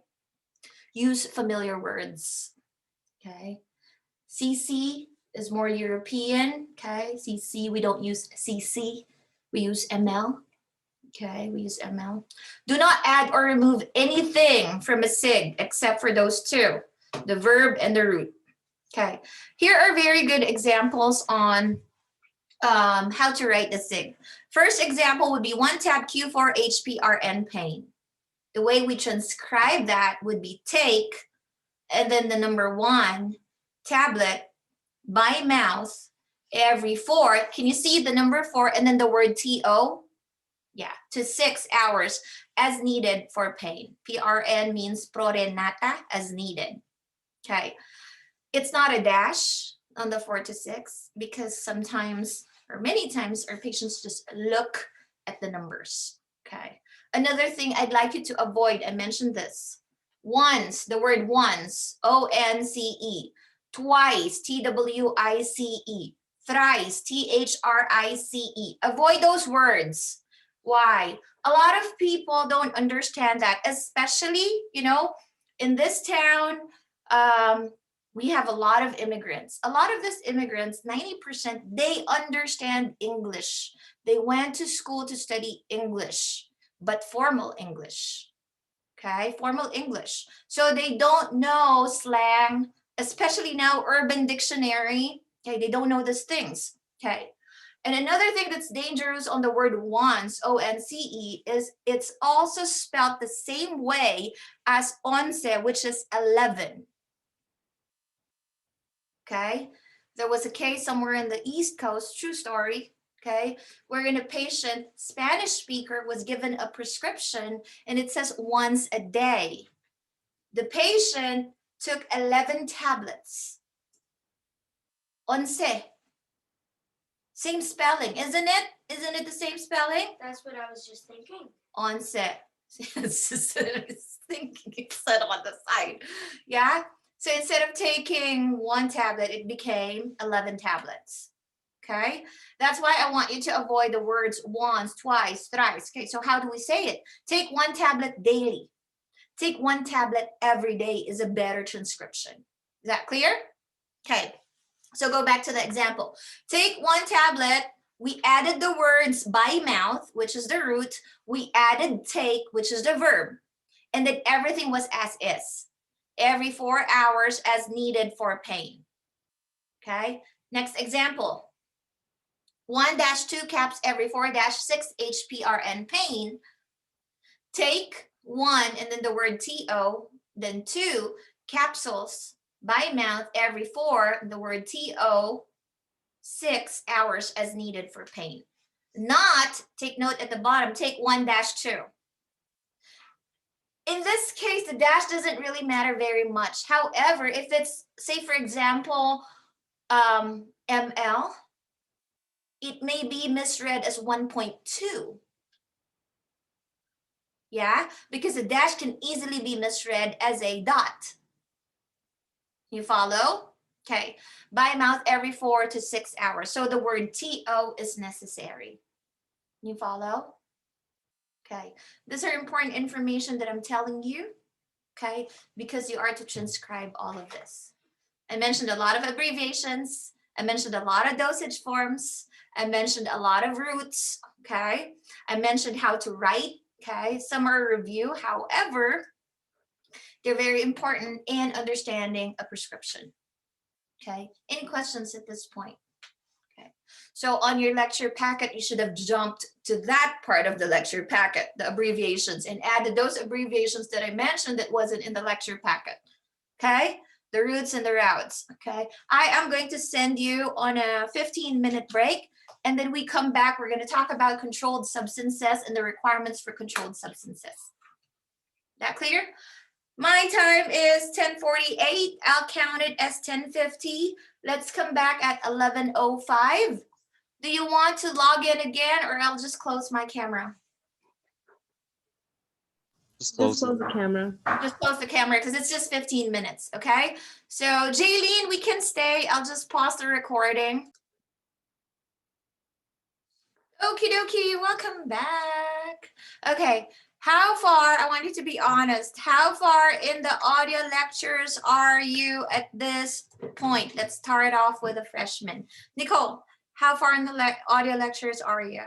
Use familiar words, okay? CC is more European, okay? CC, we don't use CC, we use ml, Okay, we use ML. Do not add or remove anything from a SIG except for those two, the verb and the root. Okay, here are very good examples on how to write the SIG. First example would be 1 tab Q4 HPRN pain. The way we transcribe that would be take, and then the number 1 tablet by mouth every 4. Can you see the number 4 and then the word TO? Yeah, to 6 hours as needed for pain. PRN means prorenata, as needed. Okay, it's not a dash on the 4 to 6 because sometimes or many times our patients just look at the numbers. Okay, another thing I'd like you to avoid, I mentioned this. Once, the word once, O-N-C-E, twice, T-W-I-C-E, thrice, T-H-R-I-C-E. Avoid those words. Why? A lot of people don't understand that, especially, you know, in this town, we have a lot of immigrants. A lot of these immigrants, 90%, they understand English. They went to school to study English, but formal English. Okay, formal English. So they don't know slang, especially now urban dictionary. Okay, they don't know these things. Okay. And another thing that's dangerous on the word once, O-N-C-E, is it's also spelled the same way as once, which is 11. Okay, there was a case somewhere in the East Coast, true story, okay, wherein a patient, Spanish speaker, was given a prescription and it says once a day. The patient took 11 tablets. Once. Same spelling, isn't it? Isn't it the same spelling? That's what I was just thinking. Once. It's just thinking it said on the side. Yeah. So instead of taking 1 tablet, it became 11 tablets. Okay. That's why I want you to avoid the words once, twice, thrice. Okay. So how do we say it? Take 1 tablet daily. Take 1 tablet every day is a better transcription. Is that clear? Okay. So go back to the example. Take 1 tablet. We added the words by mouth, which is the root. We added take, which is the verb. And then everything was as is. Every 4 hours as needed for pain. Okay. Next example. 1-2 caps every 4-6 HPRN pain. Take 1 and then the word TO, then 2 capsules by mouth every 4, the word TO, 6 hours as needed for pain. Not, take note at the bottom, take 1-2. In this case, the dash doesn't really matter very much. However, if it's, say, for example, ML, it may be misread as 1.2. Yeah, because the dash can easily be misread as a dot. You follow? Okay, by mouth every 4 to 6 hours. So the word TO is necessary. You follow? Okay, these are important information that I'm telling you, okay, because you are to transcribe all of this. I mentioned a lot of abbreviations. I mentioned a lot of dosage forms. I mentioned a lot of roots, okay. I mentioned how to write, okay. Some are review, however, they're very important in understanding a prescription, okay. Any questions at this point? Okay, so on your lecture packet, you should have jumped to that part of the lecture packet, the abbreviations, and added those abbreviations that I mentioned that wasn't in the lecture packet, okay? The roots and the routes, okay? I am going to send you on a 15-minute break, and then we come back, we're gonna talk about controlled substances and the requirements for controlled substances. That clear? My time is 10:48. I'll count it as 10:50. Let's come back at 11:05. Do you want to log in again, or I'll just close my camera? Just close the camera. Just close the camera because it's just 15 minutes, okay? So Jaylene, we can stay. I'll just pause the recording. Okie dokie, welcome back. Okay. How far, I want you to be honest, how far in the audio lectures are you at this point? Let's start off with a freshman. Nicole, how far in the audio lectures are you?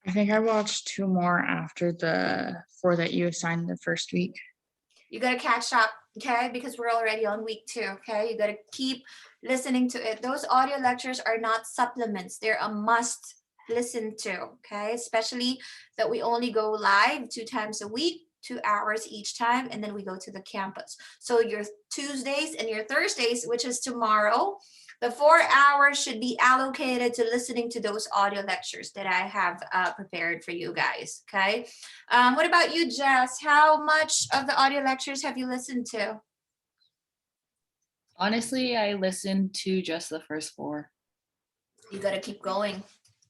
I think I watched 2 more after the 4 that you assigned the first week. You got to catch up, okay? Because we're already on week 2, okay? You got to keep listening to it. Those audio lectures are not supplements. They're a must listen to, okay? Especially that we only go live 2 times a week, 2 hours each time, and then we go to the campus. So your Tuesdays and your Thursdays, which is tomorrow, the 4 hours should be allocated to listening to those audio lectures that I have prepared for you guys, okay? What about you, Jess? How much of the audio lectures have you listened to? Honestly, I listened to just the first 4. You got to keep going,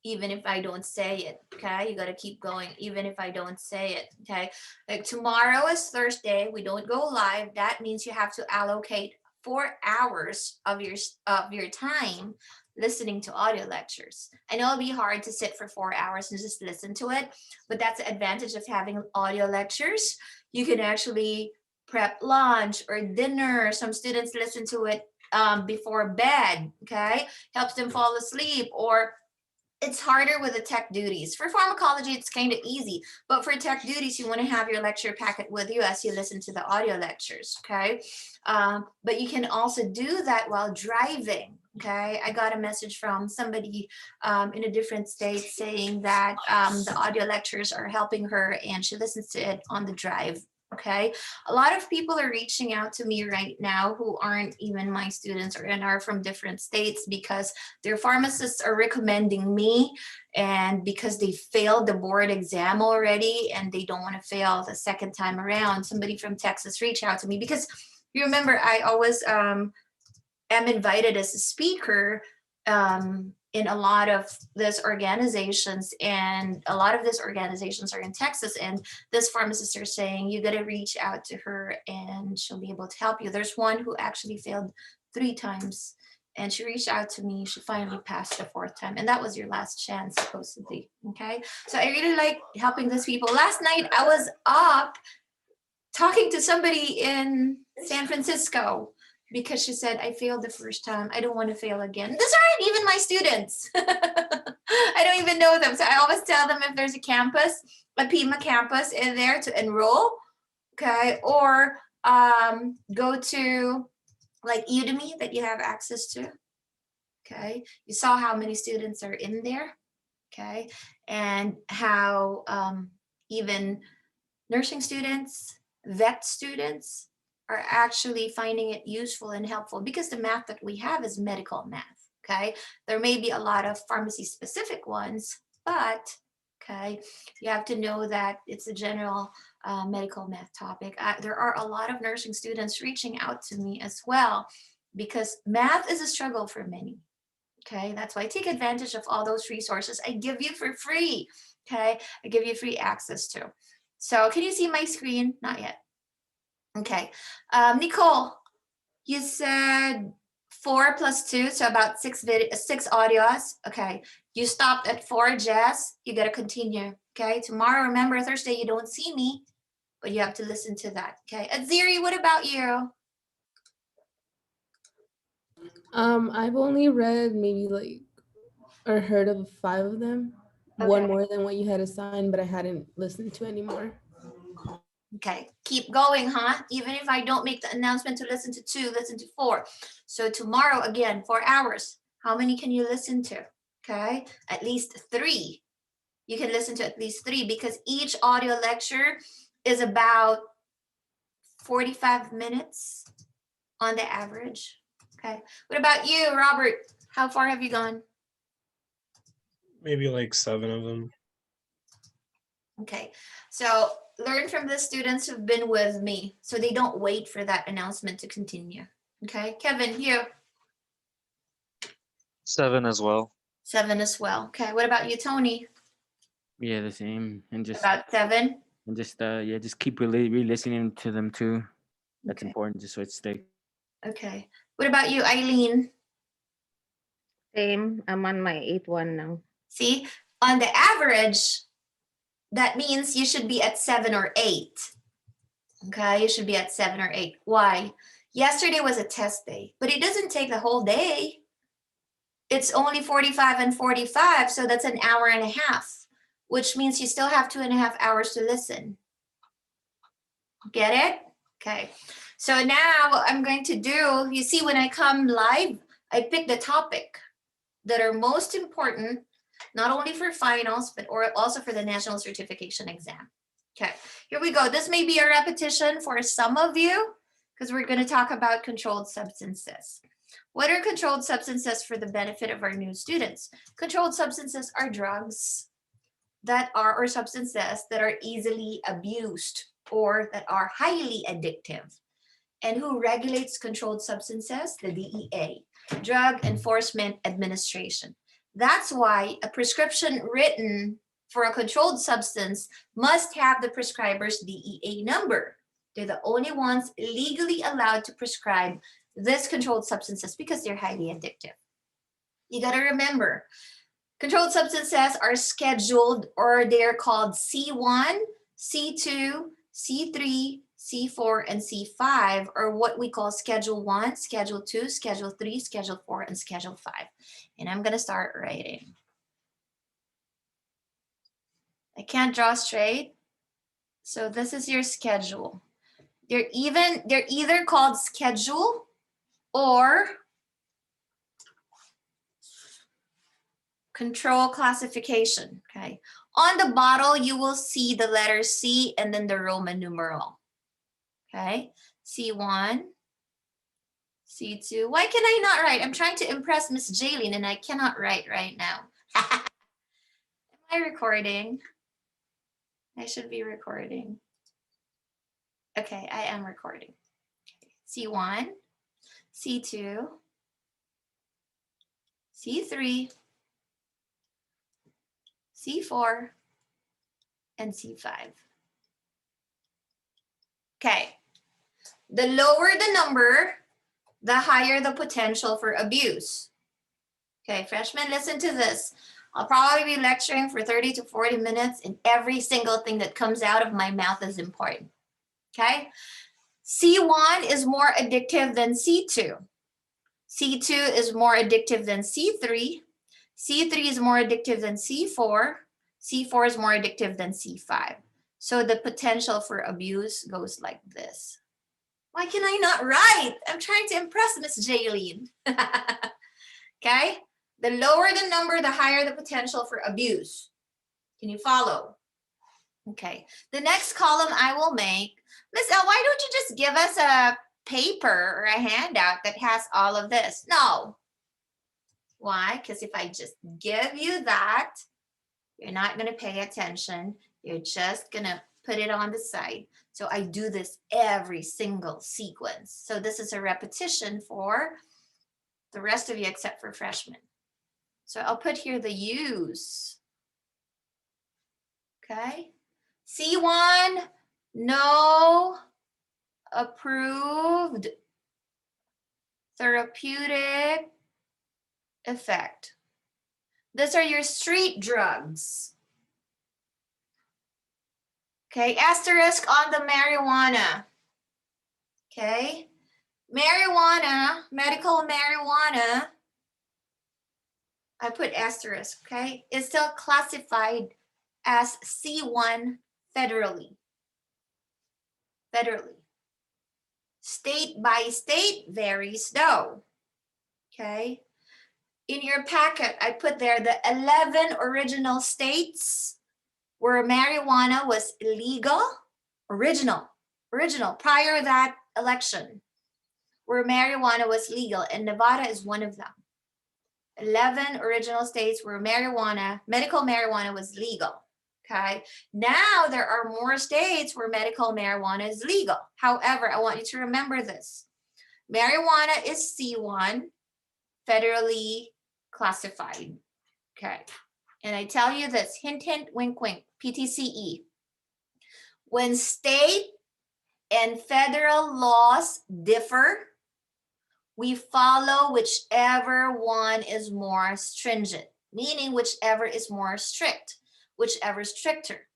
even if I don't say it, okay? You got to keep going, even if I don't say it, okay? Like tomorrow is Thursday. We don't go live. That means you have to allocate 4 hours of your time listening to audio lectures. I know it'll be hard to sit for 4 hours and just listen to it, but that's the advantage of having audio lectures. You can actually prep lunch or dinner. Some students listen to it before bed, okay? Helps them fall asleep. Or it's harder with the tech duties. For pharmacology, it's kind of easy, but for tech duties, you want to have your lecture packet with you as you listen to the audio lectures, okay? But you can also do that while driving, okay? I got a message from somebody in a different state saying that the audio lectures are helping her and she listens to it on the drive. Okay, a lot of people are reaching out to me right now who aren't even my students or and are from different states because their pharmacists are recommending me, and because they failed the board exam already and they don't want to fail the second time around. Somebody from Texas reached out to me because you remember I always am invited as a speaker in a lot of these organizations, and a lot of these organizations are in Texas, and this pharmacists are saying you got to reach out to her and she'll be able to help you. There's one who actually failed 3 times and she reached out to me. She finally passed the 4th time, and that was your last chance supposedly. Okay, so I really like helping these people. Last night I was up talking to somebody in San Francisco because she said, I failed the first time. I don't want to fail again. These aren't even my students. I don't even know them. So I always tell them if there's a campus, a Pima campus in there to enroll, okay? Or go to like Udemy that you have access to, okay? You saw how many students are in there, okay? And how even nursing students, vet students, are actually finding it useful and helpful because the math that we have is medical math, okay? There may be a lot of pharmacy specific ones, but, okay, you have to know that it's a general medical math topic. There are a lot of nursing students reaching out to me as well because math is a struggle for many, okay? That's why I take advantage of all those resources I give you for free, okay? I give you free access to. So can you see my screen? Not yet. Okay, Nicole, you said 4 + 2, so about 6 audios. Okay, you stopped at 4, Jess. You got to continue. Okay, tomorrow, remember Thursday, you don't see me, but you have to listen to that. Okay, Aziri, what about you? I've only read maybe like or heard of 5 of them. Okay. One more than what you had assigned, but I hadn't listened to anymore. Okay, keep going, huh? Even if I don't make the announcement to listen to 2, listen to 4. So tomorrow, again, 4 hours. How many can you listen to? Okay, at least 3. You can listen to at least 3 because each audio lecture is about 45 minutes on the average. Okay, what about you, Robert? How far have you gone? Maybe like 7 of them. Okay, so learn from the students who've been with me so they don't wait for that announcement to continue. Okay, Kevin, you? 7 as well. 7 as well. Okay, what about you, Tony? Yeah, the same. And just About 7? and just yeah, just keep re-listening to them too. That's Okay. important, just so it sticks. Okay, what about you, Eileen? Same. I'm on my 8th one now. See, on the average, that means you should be at 7 or 8. Okay, you should be at 7 or 8. Why? Yesterday was a test day, but it doesn't take the whole day. It's only 45 and 45, so that's an hour and a half. which means you still have 2.5 hours to listen. Get it? Okay. So now what I'm going to do, you see, when I come live, I pick the topic that are most important, not only for finals, but also for the national certification exam. Okay, here we go. This may be a repetition for some of you because we're going to talk about controlled substances. What are controlled substances for the benefit of our new students? Controlled substances are drugs that are, or substances that are easily abused or that are highly addictive. And who regulates controlled substances? The DEA, Drug Enforcement Administration. That's why a prescription written for a controlled substance must have the prescriber's DEA number. They're the only ones legally allowed to prescribe this controlled substances because they're highly addictive. You got to remember, controlled substances are scheduled, or they're called C1, C2, C3, C4, and C5, or what we call Schedule 1, Schedule 2, Schedule 3, Schedule 4, and Schedule 5. And I'm going to start writing. I can't draw straight, so this is your schedule. They're either called schedule or control classification, okay? On the bottle, you will see the letter C and then the Roman numeral, okay? C1, C2. Why can I not write? I'm trying to impress Miss Jaylene and I cannot write right now. Am I recording? I should be recording. Okay, I am recording. C1, C2, C3, C4, and C5. Okay, the lower the number, the higher the potential for abuse. Okay, freshmen, listen to this. I'll probably be lecturing for 30 to 40 minutes and every single thing that comes out of my mouth is important. Okay, C1 is more addictive than C2. C2 is more addictive than C3. C3 is more addictive than C4. C4 is more addictive than C5. So the potential for abuse goes like this. Why can I not write? I'm trying to impress Miss Jaylene. Okay, the lower the number, the higher the potential for abuse. Can you follow? Okay, the next column I will make. Miss L, why don't you just give us a paper or a handout that has all of this? No. Why? Because if I just give you that, you're not going to pay attention. You're just going to put it on the side. So I do this every single sequence. So this is a repetition for the rest of you except for freshmen. So I'll put here the U's. Okay. C1, no approved therapeutic effect. These are your street drugs. Okay, asterisk on the marijuana. Okay, marijuana, medical marijuana, I put asterisk, okay, is still classified as C1 federally. State by state varies though, okay? In your packet, I put there the 11 original states where marijuana was illegal, original, prior to that election, where marijuana was legal, and Nevada is one of them. 11 original states where marijuana, medical marijuana was legal. Okay, now there are more states where medical marijuana is legal. However, I want you to remember this. Marijuana is C1, federally classified. Okay, and I tell you this, hint, hint, wink, wink, PTCE. When state and federal laws differ, we follow whichever one is more stringent, meaning whichever is more strict, whichever is stricter.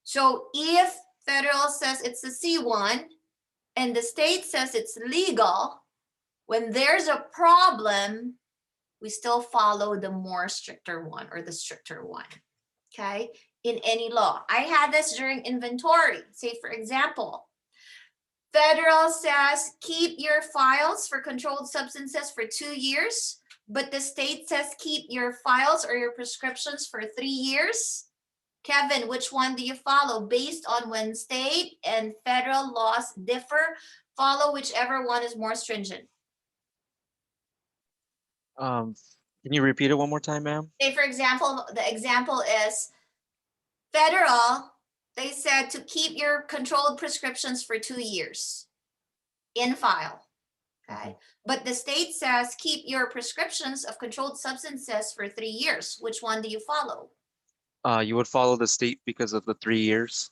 So if federal says it's a C1 and the state says it's legal, when there's a problem, we still follow the more stricter one or the stricter one. Okay, in any law. I had this during inventory. Say, for example, federal says keep your files for controlled substances for 2 years, but the state says keep your files or your prescriptions for 3 years. Kevin, which one do you follow? Based on when state and federal laws differ, follow whichever one is more stringent. Can you repeat it one more time, ma'am? Say, for example, the example is federal, they said to keep your controlled prescriptions for 2 years in file. Okay. But the state says keep your prescriptions of controlled substances for 3 years. Which one do you follow? You would follow the state because of the 3 years.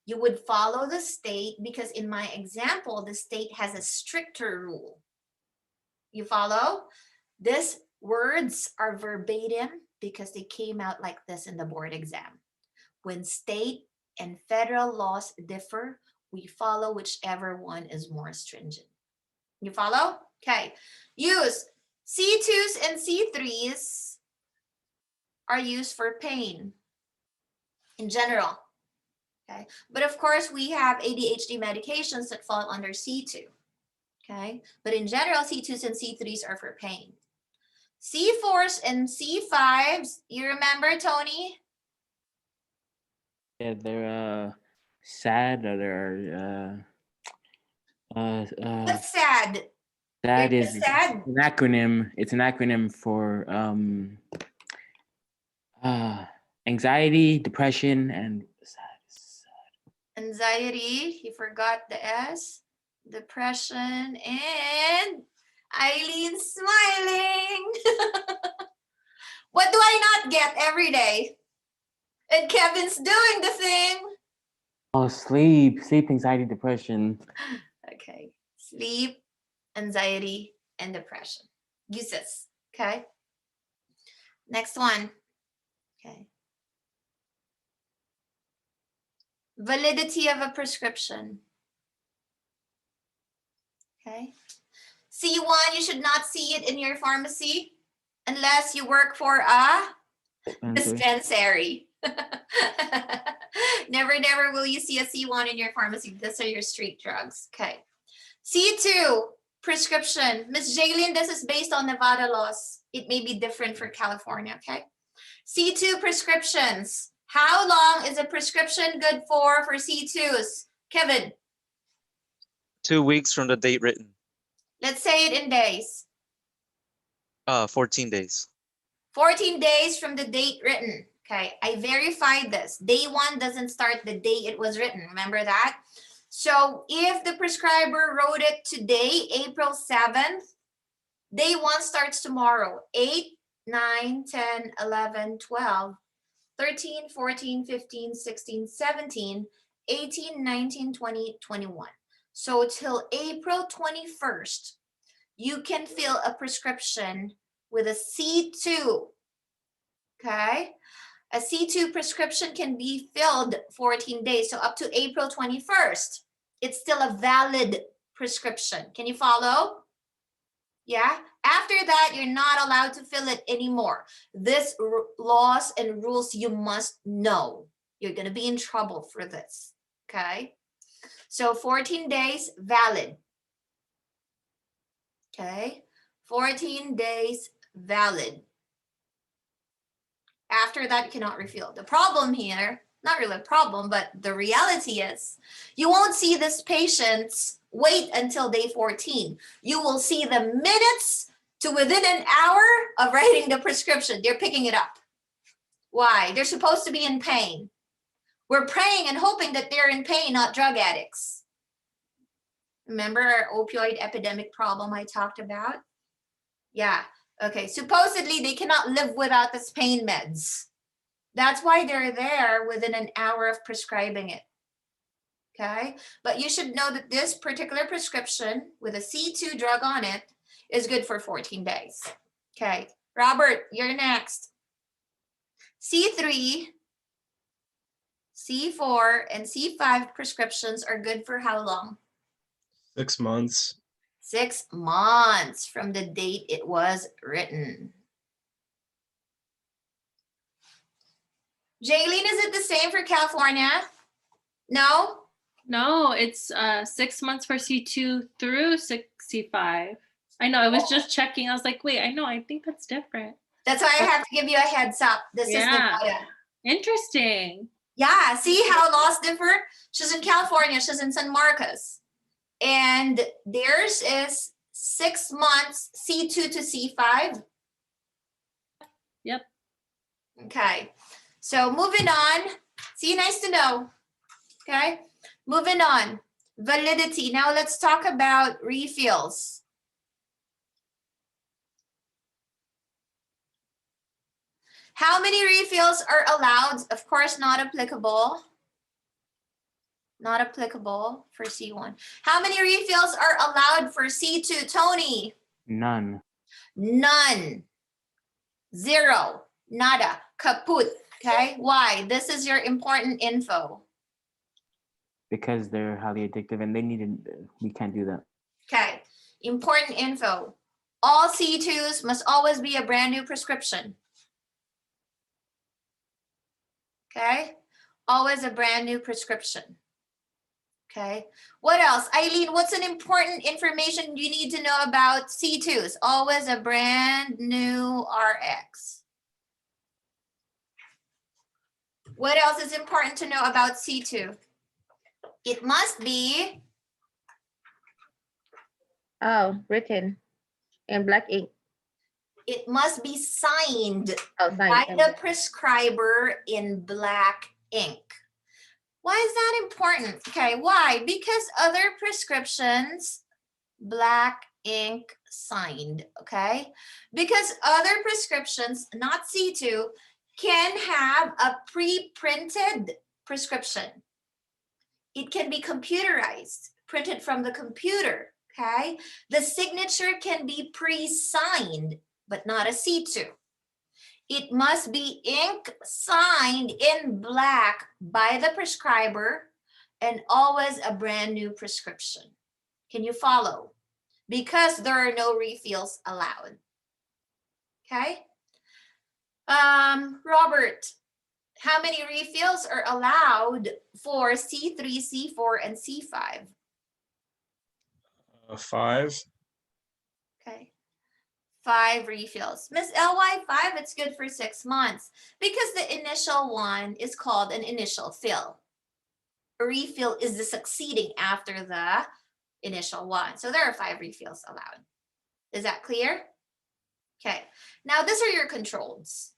You would follow the state because in my example, the state has a stricter rule. You follow? These words are verbatim because they came out like this in the board exam. When state and federal laws differ, we follow whichever one is more stringent. You follow? Okay. Use C2s and C3s are used for pain in general. Okay. But of course, we have ADHD medications that fall under C2. Okay. But in general, C2s and C3s are for pain. C4s and C5s, you remember, Tony? Yeah, they're sad or they're What's sad? that There's is a sad. an acronym. It's an acronym for anxiety, depression, and Anxiety, he forgot the S. Depression, and Eileen's smiling. What do I not get every day? And Kevin's doing the thing. oh, sleep, anxiety, depression. Okay, sleep, anxiety, and depression. Uses, okay? Next one, okay. Validity of a prescription. Okay. C1, you should not see it in your pharmacy unless you work for a dispensary. Never will you see a C1 in your pharmacy. These are your street drugs. Okay. C2, prescription. Miss Jaylin, this is based on Nevada laws. It may be different for California, okay? C2 prescriptions. How long is a prescription good for C2s? Kevin. 2 weeks from the date written. Let's say it in days. 14 days. 14 days from the date written. Okay, I verified this. Day 1 doesn't start the day it was written. Remember that? So if the prescriber wrote it today, April 7th, day 1 starts tomorrow. 8, 9, 10, 11, 12, 13, 14, 15, 16, 17, 18, 19, 20, 21. So till April 21st, you can fill a prescription with a C2. Okay? A C2 prescription can be filled 14 days, so up to April 21st. It's still a valid prescription. Can you follow? Yeah? After that, you're not allowed to fill it anymore. This laws and rules you must know. You're going to be in trouble for this. Okay? So 14 days, valid. Okay? 14 days, valid. After that, you cannot refill. The problem here, not really a problem, but the reality is you won't see this patient's wait until day 14. You will see the minutes to within an hour of writing the prescription. They're picking it up. Why? They're supposed to be in pain. We're praying and hoping that they're in pain, not drug addicts. Remember our opioid epidemic problem I talked about? Yeah. Okay, supposedly they cannot live without this pain meds. That's why they're there within an hour of prescribing it. Okay, but you should know that this particular prescription with a C2 drug on it is good for 14 days. Okay, Robert, you're next. C3, C4, and C5 prescriptions are good for how long? 6 months. 6 months from the date it was written. Jaylene, is it the same for California? No? No, it's 6 months for C2 through 65. I know, I was just checking. I was like, wait, I know, I think that's different. That's why I have to give you a heads up. This is Yeah. Nevada. Interesting. Yeah, see how laws differ? She's in California, she's in San Marcos. And theirs is 6 months, C2 to C5. Yep. Okay, so moving on. See, nice to know. Okay, moving on. Validity. Now let's talk about refills. How many refills are allowed? Of course, not applicable. Not applicable for C1. How many refills are allowed for C2, Tony? None. None. Zero. Nada. Kaput. Okay, why? This is your important info. Because they're highly addictive and they needed, we can't do that. Okay, important info. All C2s must always be a brand new prescription. Okay, always a brand new prescription. Okay, what else? Eileen, what's an important information you need to know about C2s? Always a brand new RX. What else is important to know about C2? It must be Written in black ink. it must be signed Oh, by signed. the prescriber in black ink. Why is that important? Okay, why? Because other prescriptions, black ink signed, okay? Because other prescriptions, not C2, can have a pre-printed prescription. It can be computerized, printed from the computer, okay? The signature can be pre-signed, but not a C2. It must be ink signed in black by the prescriber and always a brand new prescription. Can you follow? Because there are no refills allowed. Okay. Robert, how many refills are allowed for C3, C4, and C5? 5. Okay. 5 refills. Miss LY, 5, it's good for 6 months because the initial one is called an initial fill. A refill is the succeeding after the initial one. So there are 5 refills allowed. Is that clear? Okay. Now these are your controls.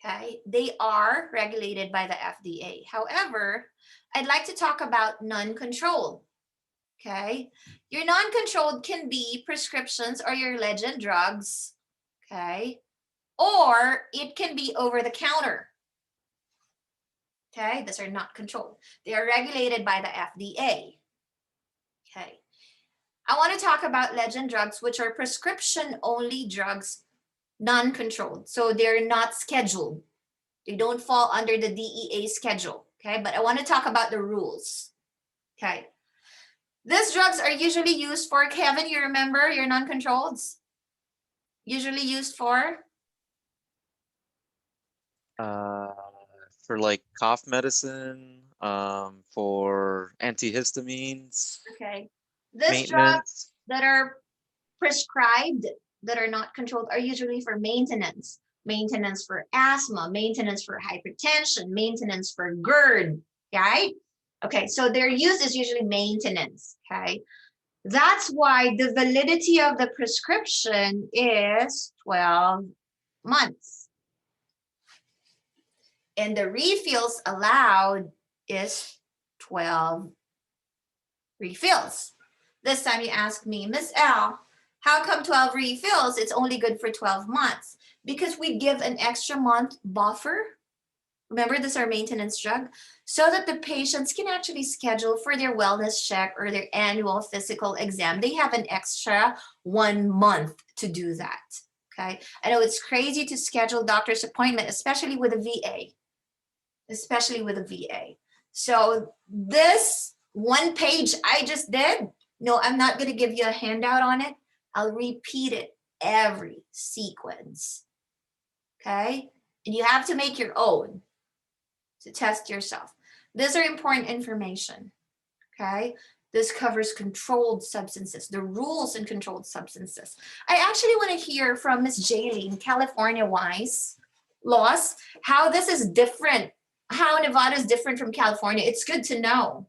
Okay. They are regulated by the FDA. However, I'd like to talk about non-controlled. Okay. Your non-controlled can be prescriptions or your legend drugs. Okay. Or it can be over the counter. Okay. These are not controlled. They are regulated by the FDA. Okay. I want to talk about legend drugs, which are prescription only drugs, non-controlled. So they're not scheduled. They don't fall under the DEA schedule. Okay. But I want to talk about the rules. Okay. These drugs are usually used for, Kevin, you remember your non-controlleds? Usually used for? For like cough medicine, for antihistamines, Okay. These drugs maintenance. that are prescribed, that are not controlled, are usually for maintenance. Maintenance for asthma, maintenance for hypertension, maintenance for GERD, right? Okay, so their use is usually maintenance, okay? That's why the validity of the prescription is 12 months. And the refills allowed is 12 refills. This time you ask me, Miss L, how come 12 refills? It's only good for 12 months. Because we give an extra month buffer. Remember, this is our maintenance drug, so that the patients can actually schedule for their wellness check or their annual physical exam. They have an extra 1 month to do that. Okay. I know it's crazy to schedule doctor's appointment, especially with a VA. Especially with a VA. So this 1 page I just did, no, I'm not going to give you a handout on it. I'll repeat it every sequence. Okay. And you have to make your own. to test yourself. These are important information, okay? This covers controlled substances, the rules in controlled substances. I actually want to hear from Ms. Jaylene, California-wise laws, how this is different, how Nevada is different from California. It's good to know.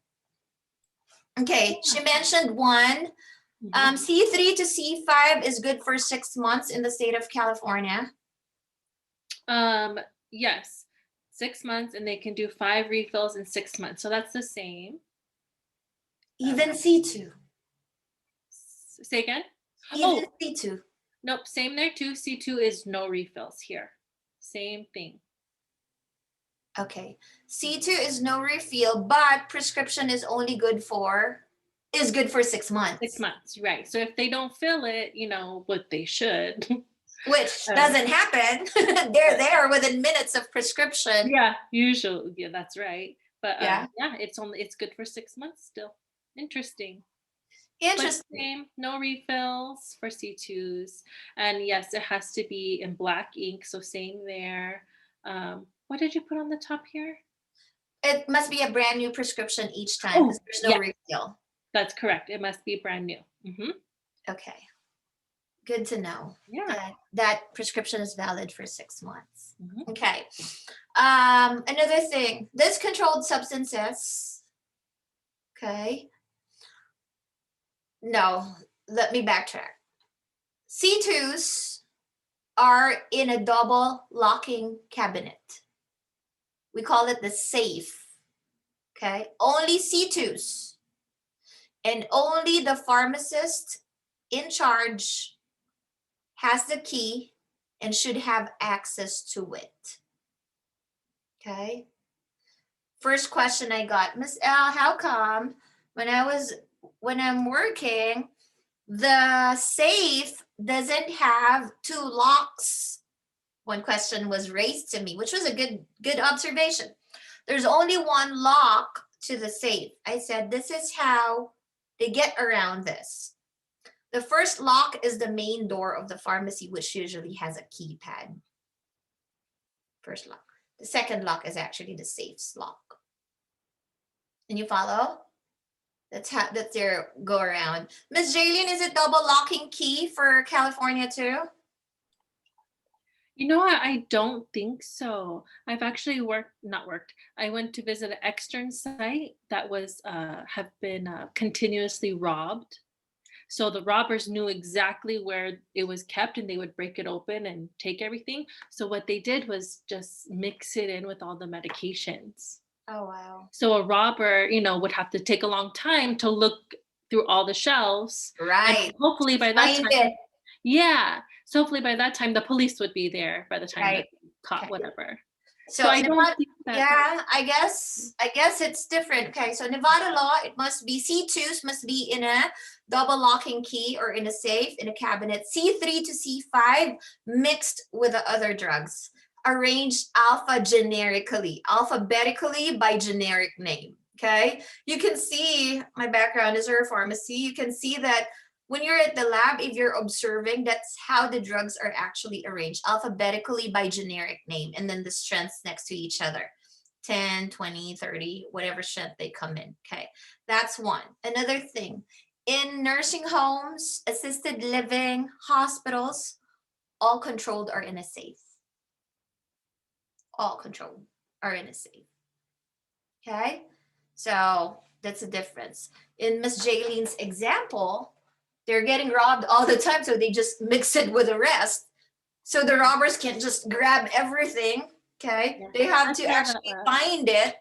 Okay, she mentioned one, C3 to C5 is good for 6 months in the state of California. Yes, 6 months, and they can do 5 refills in 6 months. So that's the same. Even C2. Say again? Even C2. Nope, same there too. C2 is no refills here. Same thing. Okay, C2 is no refill, but prescription is only good for, is good for 6 months. 6 months, right. So if they don't fill it, you know, what they should. Which doesn't happen. They're there within minutes of prescription. Yeah, usually, yeah, that's right. But Yeah. yeah, it's good for 6 months still. Interesting. Interesting. But same, no refills for C2s. And yes, it has to be in black ink, so same there. What did you put on the top here? It must be a brand new prescription each time because there's no refill. That's correct. It must be brand new. Okay. Good to know. Yeah. That prescription is valid for 6 months. Okay. Another thing, this controlled substances. Okay. No, let me backtrack. C2s are in a double locking cabinet. We call it the safe. Okay. Only C2s. And only the pharmacist in charge has the key and should have access to it. Okay. First question I got, Miss L, how come when I'm working, the safe doesn't have 2 locks? One question was raised to me, which was a good observation. There's only 1 lock to the safe. I said, this is how they get around this. The first lock is the main door of the pharmacy, which usually has a keypad. First lock. The second lock is actually the safe's lock. Can you follow? That's their go around. Ms. Jaylene, is it double locking key for California too? You know what? I don't think so. I've actually I went to visit an extern site that was have been continuously robbed. So the robbers knew exactly where it was kept and they would break it open and take everything. So what they did was just mix it in with all the medications. Oh, wow. So a robber, you know, would have to take a long time to look through all the shelves. Right. And hopefully by that Find time, it. yeah. So hopefully by that time, the police would be there by the time Right. they caught whatever. So I don't think that. Yeah, I guess it's different. Okay, so Nevada law, it must be C2s must be in a double locking key or in a safe in a cabinet. C3 to C5 mixed with the other drugs, arranged alphabetically by generic name. Okay, you can see my background is a pharmacy. You can see that when you're at the lab, if you're observing, that's how the drugs are actually arranged, alphabetically by generic name, and then the strengths next to each other, 10, 20, 30, whatever strength they come in, okay? That's one. Another thing, in nursing homes, assisted living, hospitals, all controlled are in a safe. All controlled are in a safe, okay? So that's a difference. In Ms. Jaylene's example, they're getting robbed all the time, so they just mix it with the rest. So the robbers can't just grab everything, okay? Yeah. They have to actually find it.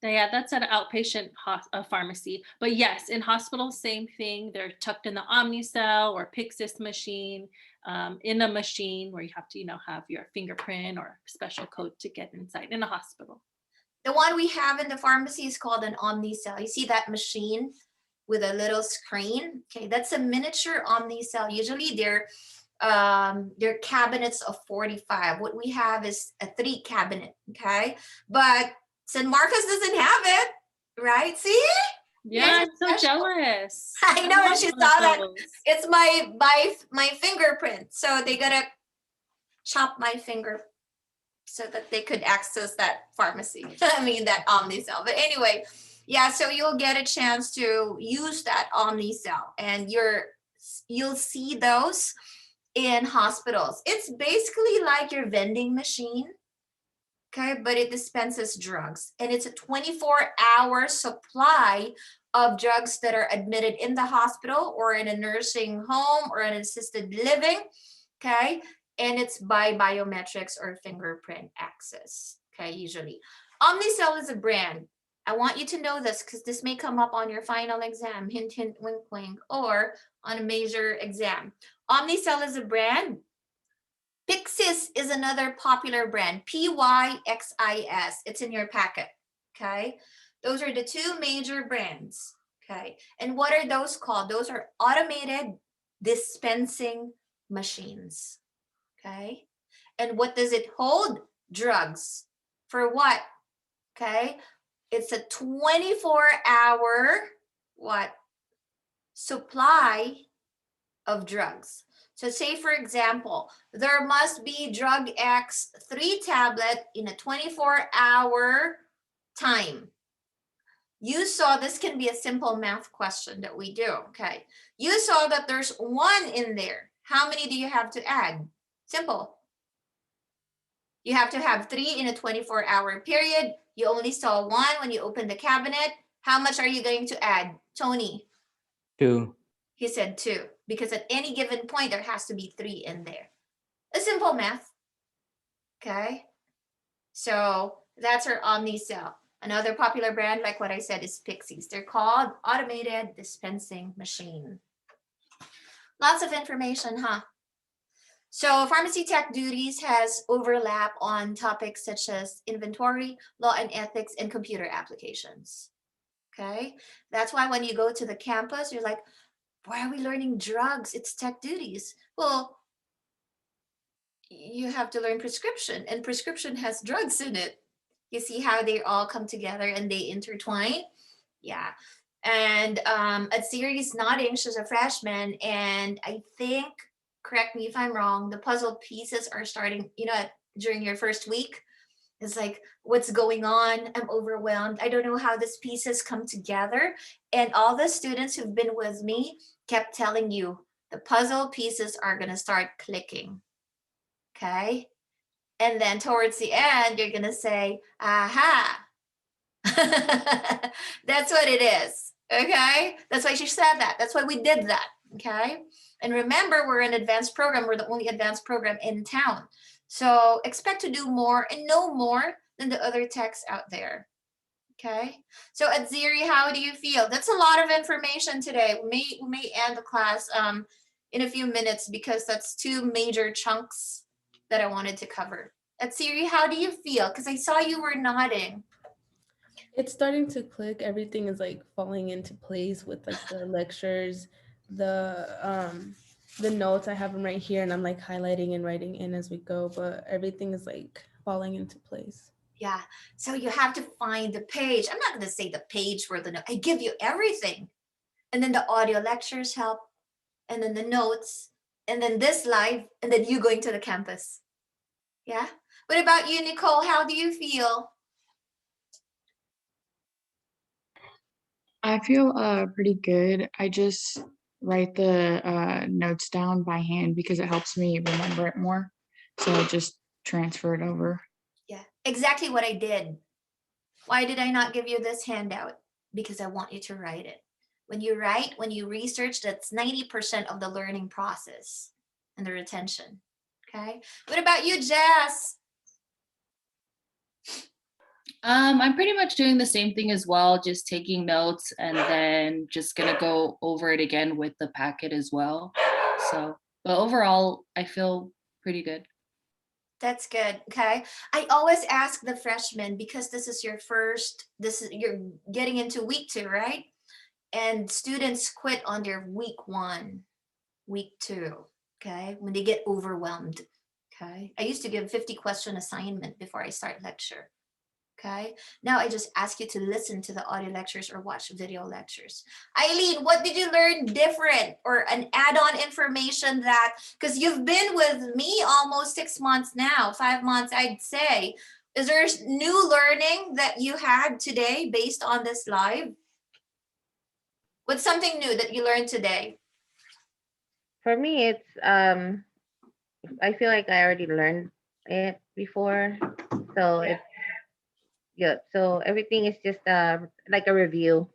Yeah, that's at an outpatient pharmacy. But yes, in hospitals, same thing. They're tucked in the Omnicell or Pyxis machine, in a machine where you have to, you know, have your fingerprint or special code to get inside in a hospital. The one we have in the pharmacy is called an Omnicell. You see that machine with a little screen? Okay, that's a miniature Omnicell. Usually they're cabinets of 45. What we have is a 3 cabinet, okay? But San Marcos doesn't have it, right? See? Yeah, I'm so jealous. I know, and she saw that it's my fingerprint. So they gotta chop my finger. so that they could access that pharmacy. I mean, that Omnicell. But anyway, yeah, so you'll get a chance to use that Omnicell, and you'll see those in hospitals. It's basically like your vending machine, okay, but it dispenses drugs, and it's a 24-hour supply of drugs that are admitted in the hospital or in a nursing home or an assisted living, okay, and it's by biometrics or fingerprint access, okay, usually. Omnicell is a brand. I want you to know this because this may come up on your final exam, hint, hint, wink, wink, or on a major exam. Omnicell is a brand. Pyxis is another popular brand, Pyxis. It's in your packet, okay? Those are the two major brands, okay? And what are those called? Those are automated dispensing machines, okay? And what does it hold? Drugs. For what? Okay? It's a 24-hour what? Supply of drugs. So say, for example, there must be drug X 3 tablet in a 24-hour time. You saw, this can be a simple math question that we do, okay? You saw that there's 1 in there. How many do you have to add? Simple. You have to have 3 in a 24-hour period. You only saw 1 when you opened the cabinet. How much are you going to add? Tony? 2. He said 2, because at any given point, there has to be 3 in there. A simple math, okay? So that's our Omnicell. Another popular brand, like what I said, is Pyxis. They're called automated dispensing machine. Lots of information, huh? So pharmacy tech duties has overlap on topics such as inventory, law and ethics, and computer applications, okay? That's why when you go to the campus, you're like, why are we learning drugs? It's tech duties. Well, you have to learn prescription, and prescription has drugs in it. You see how they all come together and they intertwine? Yeah. And at series nodding, she's a freshman, and I think, correct me if I'm wrong, the puzzle pieces are starting, during your first week. It's like, what's going on? I'm overwhelmed. I don't know how these pieces come together. And all the students who've been with me kept telling you the puzzle pieces are going to start clicking. Okay. And then towards the end, you're going to say, aha. That's what it is. Okay. That's why she said that. That's why we did that. Okay. And remember, we're an advanced program. We're the only advanced program in town. So expect to do more and know more than the other techs out there. Okay. So at Ziri, how do you feel? That's a lot of information today. We may end the class in a few minutes because that's 2 major chunks that I wanted to cover. At Ziri, how do you feel? Because I saw you were nodding. It's starting to click. Everything is like falling into place with like the lectures, the notes. I have them right here, and I'm like highlighting and writing in as we go, but everything is like falling into place. Yeah. So you have to find the page. I'm not going to say the page where the note. I give you everything. And then the audio lectures help. And then the notes. And then this live. And then you going to the campus. Yeah. What about you, Nicole? How do you feel? I feel pretty good. I just write the notes down by hand because it helps me remember it more. So I just transfer it over. Yeah, exactly what I did. Why did I not give you this handout? Because I want you to write it. When you write, when you research, that's 90% of the learning process and the retention. Okay. What about you, Jess? I'm pretty much doing the same thing as well, just taking notes and then just gonna go over it again with the packet as well. So, but overall, I feel pretty good. That's good. Okay. I always ask the freshmen because this is your you're getting into week 2, right? And students quit on their week 1, week 2. Okay. When they get overwhelmed. Okay. I used to give 50 question assignment before I start lecture. Okay, now I just ask you to listen to the audio lectures or watch video lectures. Eileen, what did you learn different or an add-on information that, because you've been with me almost 6 months now, 5 months, I'd say. Is there new learning that you had today based on this live? What's something new that you learned today? For me, it's I feel like I already learned it before, so Yeah. it's yeah. So everything is just like a review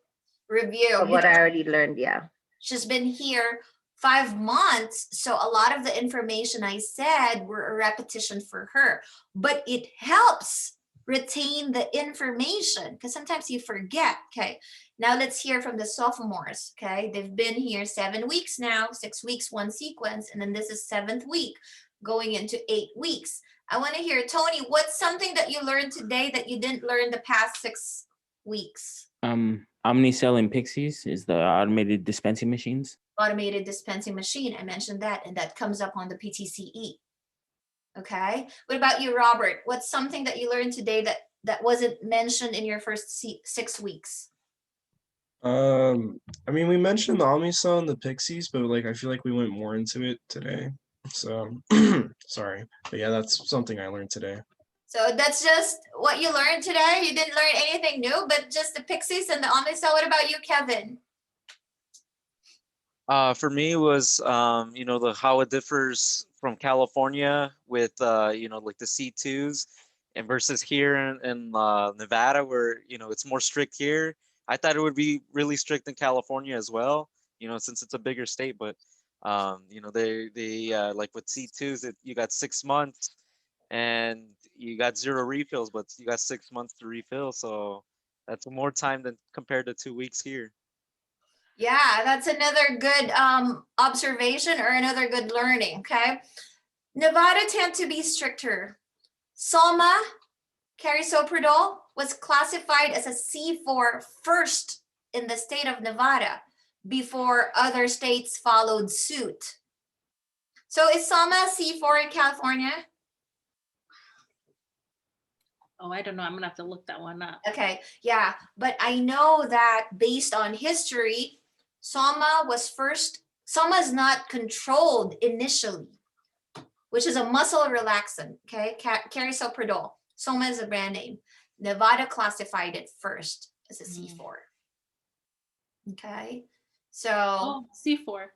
Review. of what I already learned. Yeah. She's been here 5 months, so a lot of the information I said were a repetition for her, but it helps retain the information because sometimes you forget. Okay, now let's hear from the sophomores. Okay, they've been here 7 weeks now, 6 weeks, one sequence, and then this is 7th week going into 8 weeks. I want to hear, Tony, what's something that you learned today that you didn't learn the past 6 weeks? Omnicell and Pixies is the automated dispensing machines. Automated dispensing machine, I mentioned that, and that comes up on the PTCE. Okay, what about you, Robert? What's something that you learned today that wasn't mentioned in your first 6 weeks? I mean, we mentioned the Omnicell and the Pixies, but like I feel like we went more into it today. So sorry, but yeah, that's something I learned today. So that's just what you learned today? You didn't learn anything new, but just the Pixies and the Omnicell. What about you, Kevin? For me, it was you know, how it differs from California with you know, like the C2s and versus here in Nevada, where you know it's more strict here. I thought it would be really strict in California as well, you know, since it's a bigger state. But you know, they like with C2s, you got 6 months and you got 0 refills, but you got 6 months to refill. So that's more time than compared to 2 weeks here. Yeah, that's another good observation or another good learning, okay? Nevada tend to be stricter. Soma, carisoprodol, was classified as a C4 first in the state of Nevada before other states followed suit. So is Soma C4 in California? Oh, I don't know. I'm gonna have to look that one up. Okay, yeah, but I know that based on history, Soma was first. Soma is not controlled initially, which is a muscle relaxant, okay? Carisoprodol. Soma is a brand name. Nevada classified it first as a C4. Okay, so Oh, C4.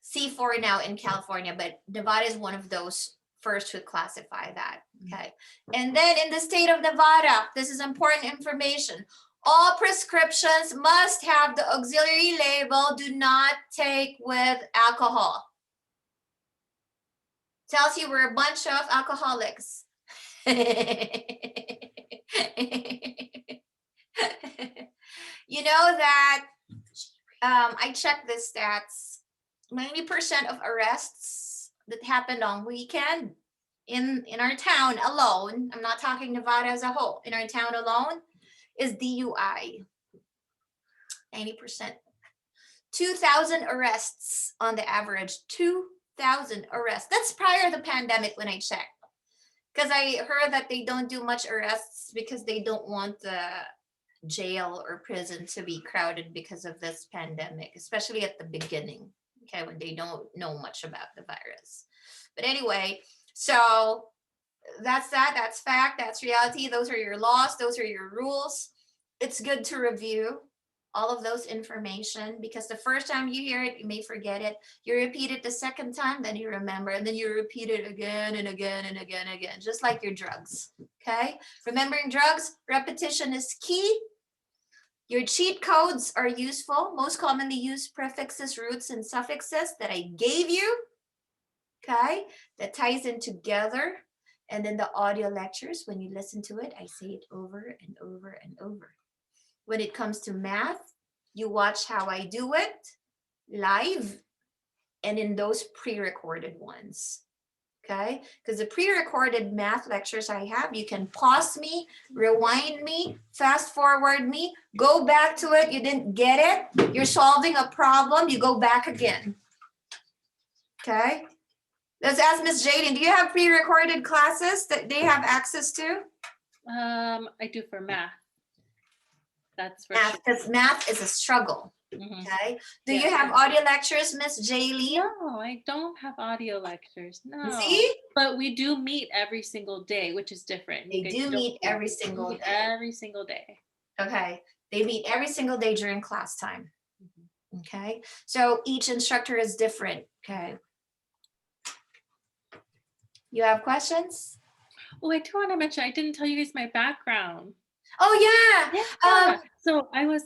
C4 now in California, but Nevada is one of those first to classify that. Okay, and then in the state of Nevada, this is important information. All prescriptions must have the auxiliary label, do not take with alcohol. Tells you we're a bunch of alcoholics. You know that I checked the stats. 90% of arrests that happened on weekend in our town alone, I'm not talking Nevada as a whole, in our town alone, is DUI. 90%. 2,000 arrests on the average. 2,000 arrests. That's prior to the pandemic when I checked. Because I heard that they don't do much arrests because they don't want the jail or prison to be crowded because of this pandemic, especially at the beginning, okay, when they don't know much about the virus. But anyway, so that's that, that's fact, that's reality. Those are your laws, those are your rules. It's good to review all of those information because the first time you hear it, you may forget it. You repeat it the second time, then you remember, and then you repeat it again and again and again and again, just like your drugs, okay? Remembering drugs, repetition is key. Your cheat codes are useful. Most commonly used prefixes, roots, and suffixes that I gave you, okay? That ties in together. And then the audio lectures, when you listen to it, I say it over and over and over. When it comes to math, you watch how I do it live and in those pre-recorded ones, okay? Because the pre-recorded math lectures I have, you can pause me, rewind me, fast forward me, go back to it. You didn't get it. You're solving a problem. You go back again, okay? Let's ask Ms. Jaden, do you have pre-recorded classes that they have access to? I do for math. That's for Math, sure. because math is a struggle. Mhm. Okay. Do Yeah. you have audio lectures, Miss Jaylene? No, I don't have audio lectures. No. See? But we do meet every single day, which is different. They You guys do don't meet every We single meet day. every single day. Okay. They meet every single day during class time. Mhm. Okay. So each instructor is different. Okay. You have questions? Oh, I do want to mention, I didn't tell you guys my background. Oh yeah. Yeah. So I was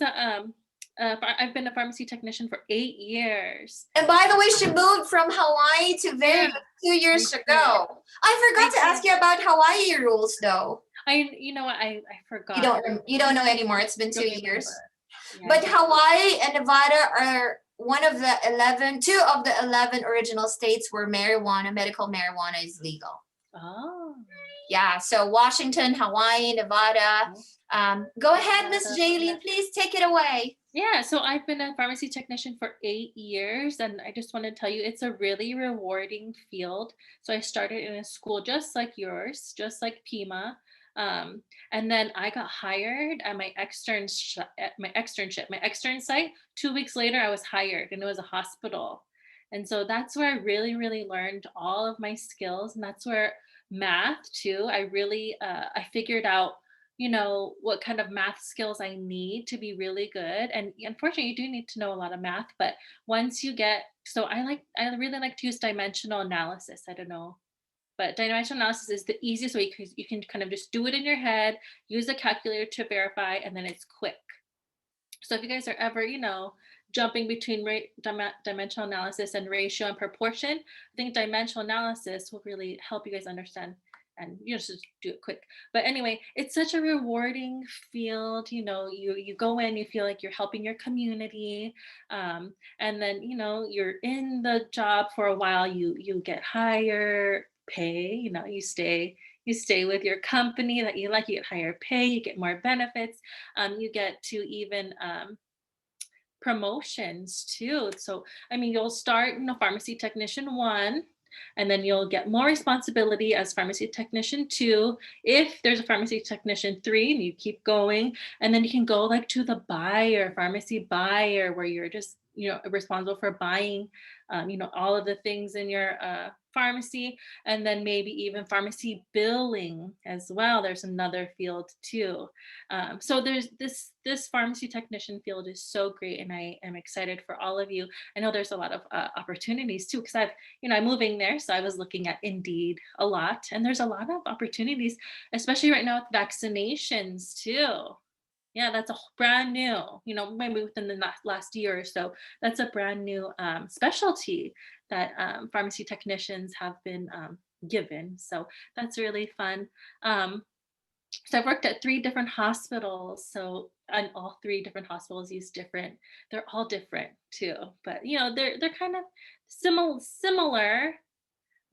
I've been a pharmacy technician for 8 years. And by the way, she moved from Hawaii to Vegas 2 years I did. ago. I forgot to ask you about Hawaii rules though. You know what, I forgot. You don't know anymore. It's been 2 Don't years. remember. Yeah, But Hawaii and Nevada are two of the 11 original states where medical marijuana is legal. Oh. Yeah, so Washington, Hawaii, Nevada. Go ahead, Miss Nevada, Jaylene, please take it away. Yeah, so I've been a pharmacy technician for 8 years, and I just want to tell you, it's a really rewarding field. So I started in a school just like yours, just like Pima. And then I got hired at my extern site. 2 weeks later, I was hired, and it was a hospital. And so that's where I really, really learned all of my skills. And that's where math too, I really, I figured out, you know, what kind of math skills I need to be really good. And unfortunately, you do need to know a lot of math, but once you get, so I really like to use dimensional analysis. I don't know, but dimensional analysis is the easiest way because you can kind of just do it in your head, use a calculator to verify, and then it's quick. So if you guys are ever, you know, jumping between dimensional analysis and ratio and proportion, I think dimensional analysis will really help you guys understand, and you just do it quick. But anyway, it's such a rewarding field. You know, you go in, you feel like you're helping your community, and then you know you're in the job for a while. You get higher pay. You know, you stay with your company that you like. You get higher pay. You get more benefits. You get to even promotions too. So I mean, you'll start in a pharmacy technician 1, and then you'll get more responsibility as pharmacy technician 2. If there's a pharmacy technician 3, and you keep going, and then you can go like to the pharmacy buyer, where you're just, you know, responsible for buying, you know, all of the things in your pharmacy, and then maybe even pharmacy billing as well. There's another field too. So there's this pharmacy technician field is so great, and I am excited for all of you. I know there's a lot of opportunities too, because I'm moving there, so I was looking at Indeed a lot, and there's a lot of opportunities, especially right now with vaccinations too. Yeah, that's a brand new, you know, maybe within the last year or so, that's a brand new specialty that pharmacy technicians have been given. So that's really fun. So I've worked at 3 different hospitals. So, and all 3 different hospitals use they're all different too, but you know, they're kind of similar,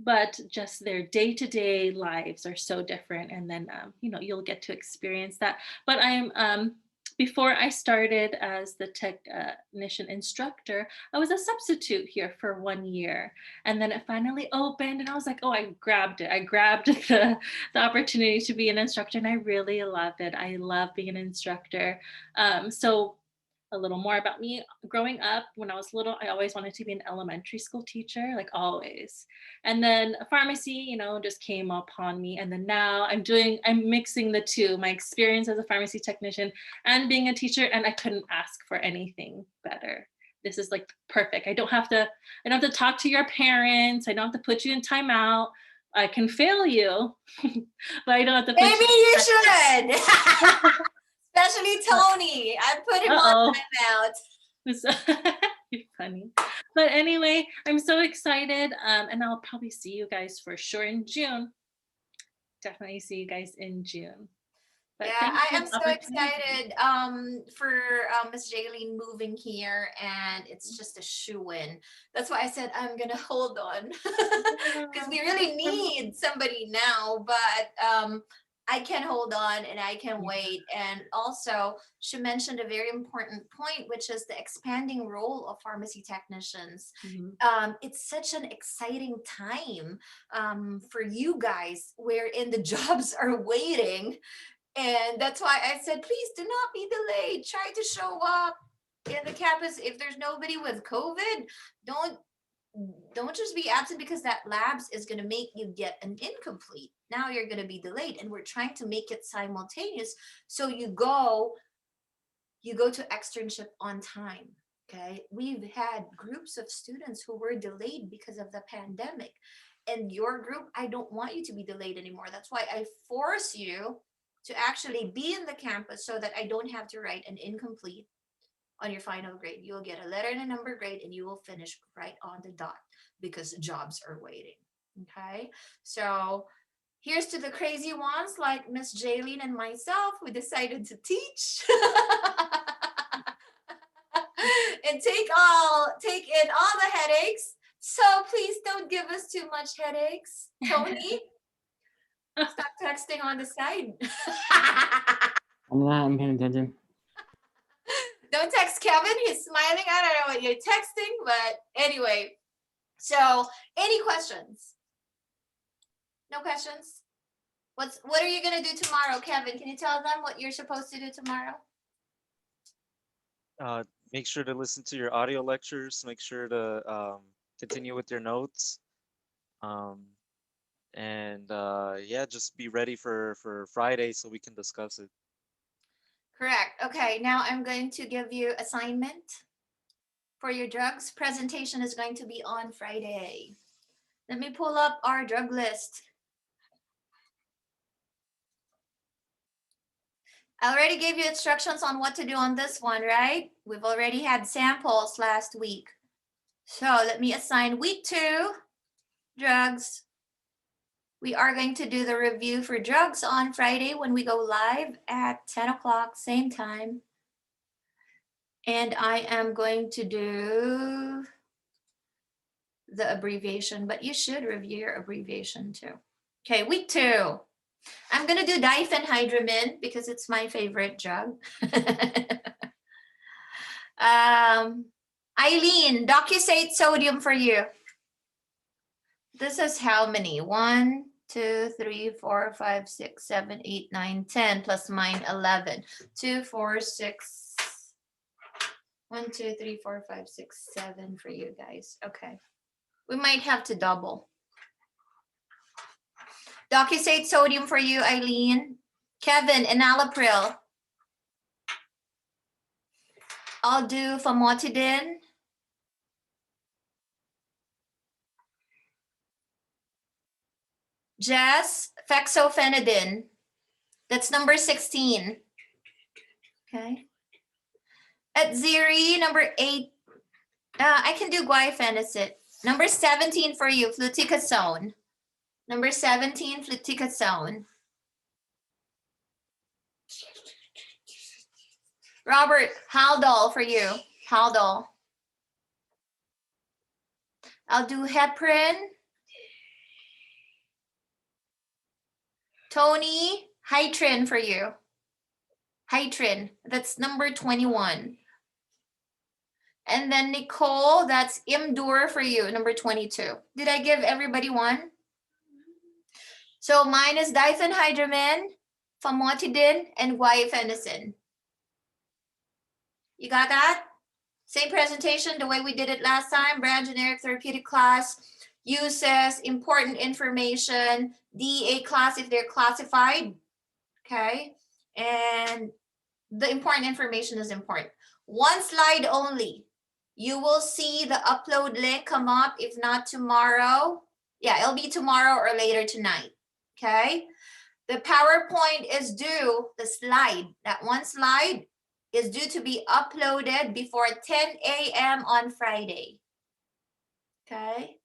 but just their day-to-day lives are so different. And then you know, you'll get to experience that. But I'm before I started as the technician instructor, I was a substitute here for 1 year, and then it finally opened, and I was like, oh, I grabbed it. I grabbed the opportunity to be an instructor, and I really love it. I love being an instructor. So a little more about me. Growing up, when I was little, I always wanted to be an elementary school teacher, like always. And then pharmacy, you know, just came upon me. And then now I'm mixing the two, my experience as a pharmacy technician and being a teacher, and I couldn't ask for anything better. This is like perfect. I don't have to talk to your parents. I don't have to put you in timeout. I can fail you, but I don't have to put Maybe you should. Especially Tony. I put him on timeout. You're funny. But anyway, I'm so excited. And I'll probably see you guys for sure in June. Definitely see you guys in June. But yeah, I am so excited for Miss Jaylene moving here, and it's just a shoo-in. That's why I said I'm gonna hold on because we really need somebody now, but I can hold on and I can wait. And also, she mentioned a very important point, which is the expanding role of pharmacy technicians. Mm-hmm. It's such an exciting time for you guys, wherein the jobs are waiting. And that's why I said, please do not be delayed. Try to show up in the campus. If there's nobody with COVID, don't just be absent because that labs is going to make you get an incomplete. Now you're going to be delayed, and we're trying to make it simultaneous. So you go to externship on time. Okay. We've had groups of students who were delayed because of the pandemic, and your group, I don't want you to be delayed anymore. That's why I force you to actually be in the campus so that I don't have to write an incomplete on your final grade. You'll get a letter and a number grade, and you will finish right on the dot because jobs are waiting. Okay. So here's to the crazy ones like Miss Jaylene and myself who decided to teach. And take in all the headaches. So please don't give us too much headaches. Tony, stop texting on the side. I'm paying attention. Don't text Kevin. He's smiling. I don't know what you're texting, but anyway. So any questions? No questions? What are you gonna do tomorrow, Kevin? Can you tell them what you're supposed to do tomorrow? Make sure to listen to your audio lectures. Make sure to continue with your notes. Yeah, just be ready for Friday so we can discuss it. Correct. Okay, now I'm going to give you assignment for your drugs. Presentation is going to be on Friday. Let me pull up our drug list. I already gave you instructions on what to do on this one, right? We've already had samples last week. So let me assign week 2, drugs. We are going to do the review for drugs on Friday when we go live at 10 o'clock, same time. And I am going to do the abbreviation, but you should review your abbreviation too. Okay, week 2. I'm going to do diphenhydramine because it's my favorite drug. Eileen, docusate sodium for you. This is how many? 1, 2, 3, 4, 5, 6, 7, 8, 9, 10 plus mine 11. 2, 4, 6. 1, 2, 3, 4, 5, 6, 7 for you guys. Okay. We might have to double. Docusate sodium for you, Eileen. Kevin, enalapril. I'll do famotidine. Jess, fexofenadine. That's number 16. Okay. At Ziri, number 8. I can do guaifenicid. Number 17 for you, fluticasone. Number 17, fluticasone. Robert, Haldol for you. Haldol. I'll do heparin. Tony, Hytrin for you. Hytrin, that's number 21. And then Nicole, that's Imdur for you, number 22. Did I give everybody one? So mine is diphenhydramine, famotidine, and guaifenicin. You got that? Same presentation, the way we did it last time. Brand generic therapeutic class, uses, important information, DEA class if they're classified. Okay. And the important information is important. One slide only. You will see the upload link come up, if not tomorrow. Yeah, it'll be tomorrow or later tonight. Okay. The PowerPoint is due, the slide, that one slide is due to be uploaded before 10 a.m. on Friday. Okay.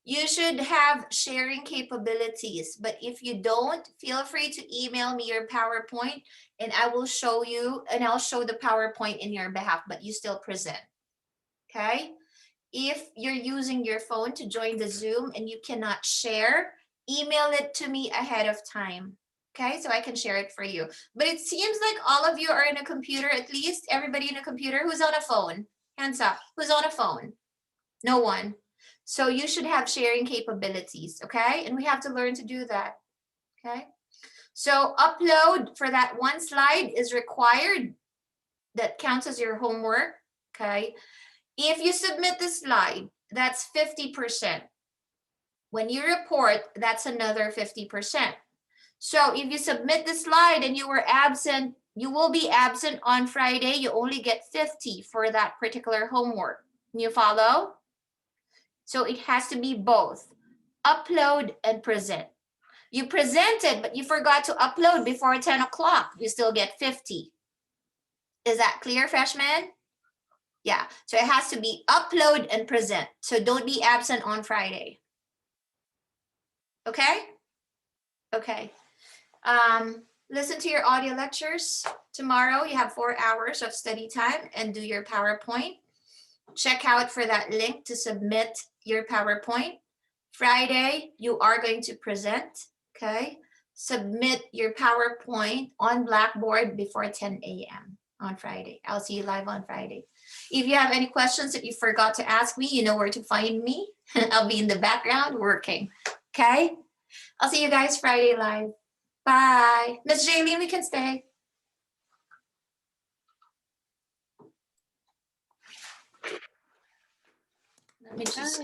You should have sharing capabilities, but if you don't, feel free to email me your PowerPoint and I will show you, and I'll show the PowerPoint in your behalf, but you still present. Okay. If you're using your phone to join the Zoom and you cannot share, email it to me ahead of time. Okay, so I can share it for you. But it seems like all of you are in a computer, at least everybody in a computer. Who's on a phone? Hands up. Who's on a phone? No one. So you should have sharing capabilities, okay? And we have to learn to do that, okay? So upload for that one slide is required. That counts as your homework, okay? If you submit the slide, that's 50%. When you report, that's another 50%. So if you submit the slide and you were absent, you will be absent on Friday, you only get 50 for that particular homework. You follow? So it has to be both, upload and present. You presented, but you forgot to upload before 10 o'clock, you still get 50. Is that clear, freshmen? Yeah, so it has to be upload and present. So don't be absent on Friday. Okay? Okay. Listen to your audio lectures. Tomorrow you have 4 hours of study time and do your PowerPoint. Check out for that link to submit your PowerPoint. Friday, you are going to present, okay? Submit your PowerPoint on Blackboard before 10 a.m. on Friday. I'll see you live on Friday. If you have any questions that you forgot to ask me, you know where to find me. I'll be in the background working, okay? I'll see you guys Friday live. Bye. Miss Jaylene, we can stay. Let me just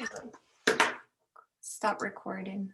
stop recording.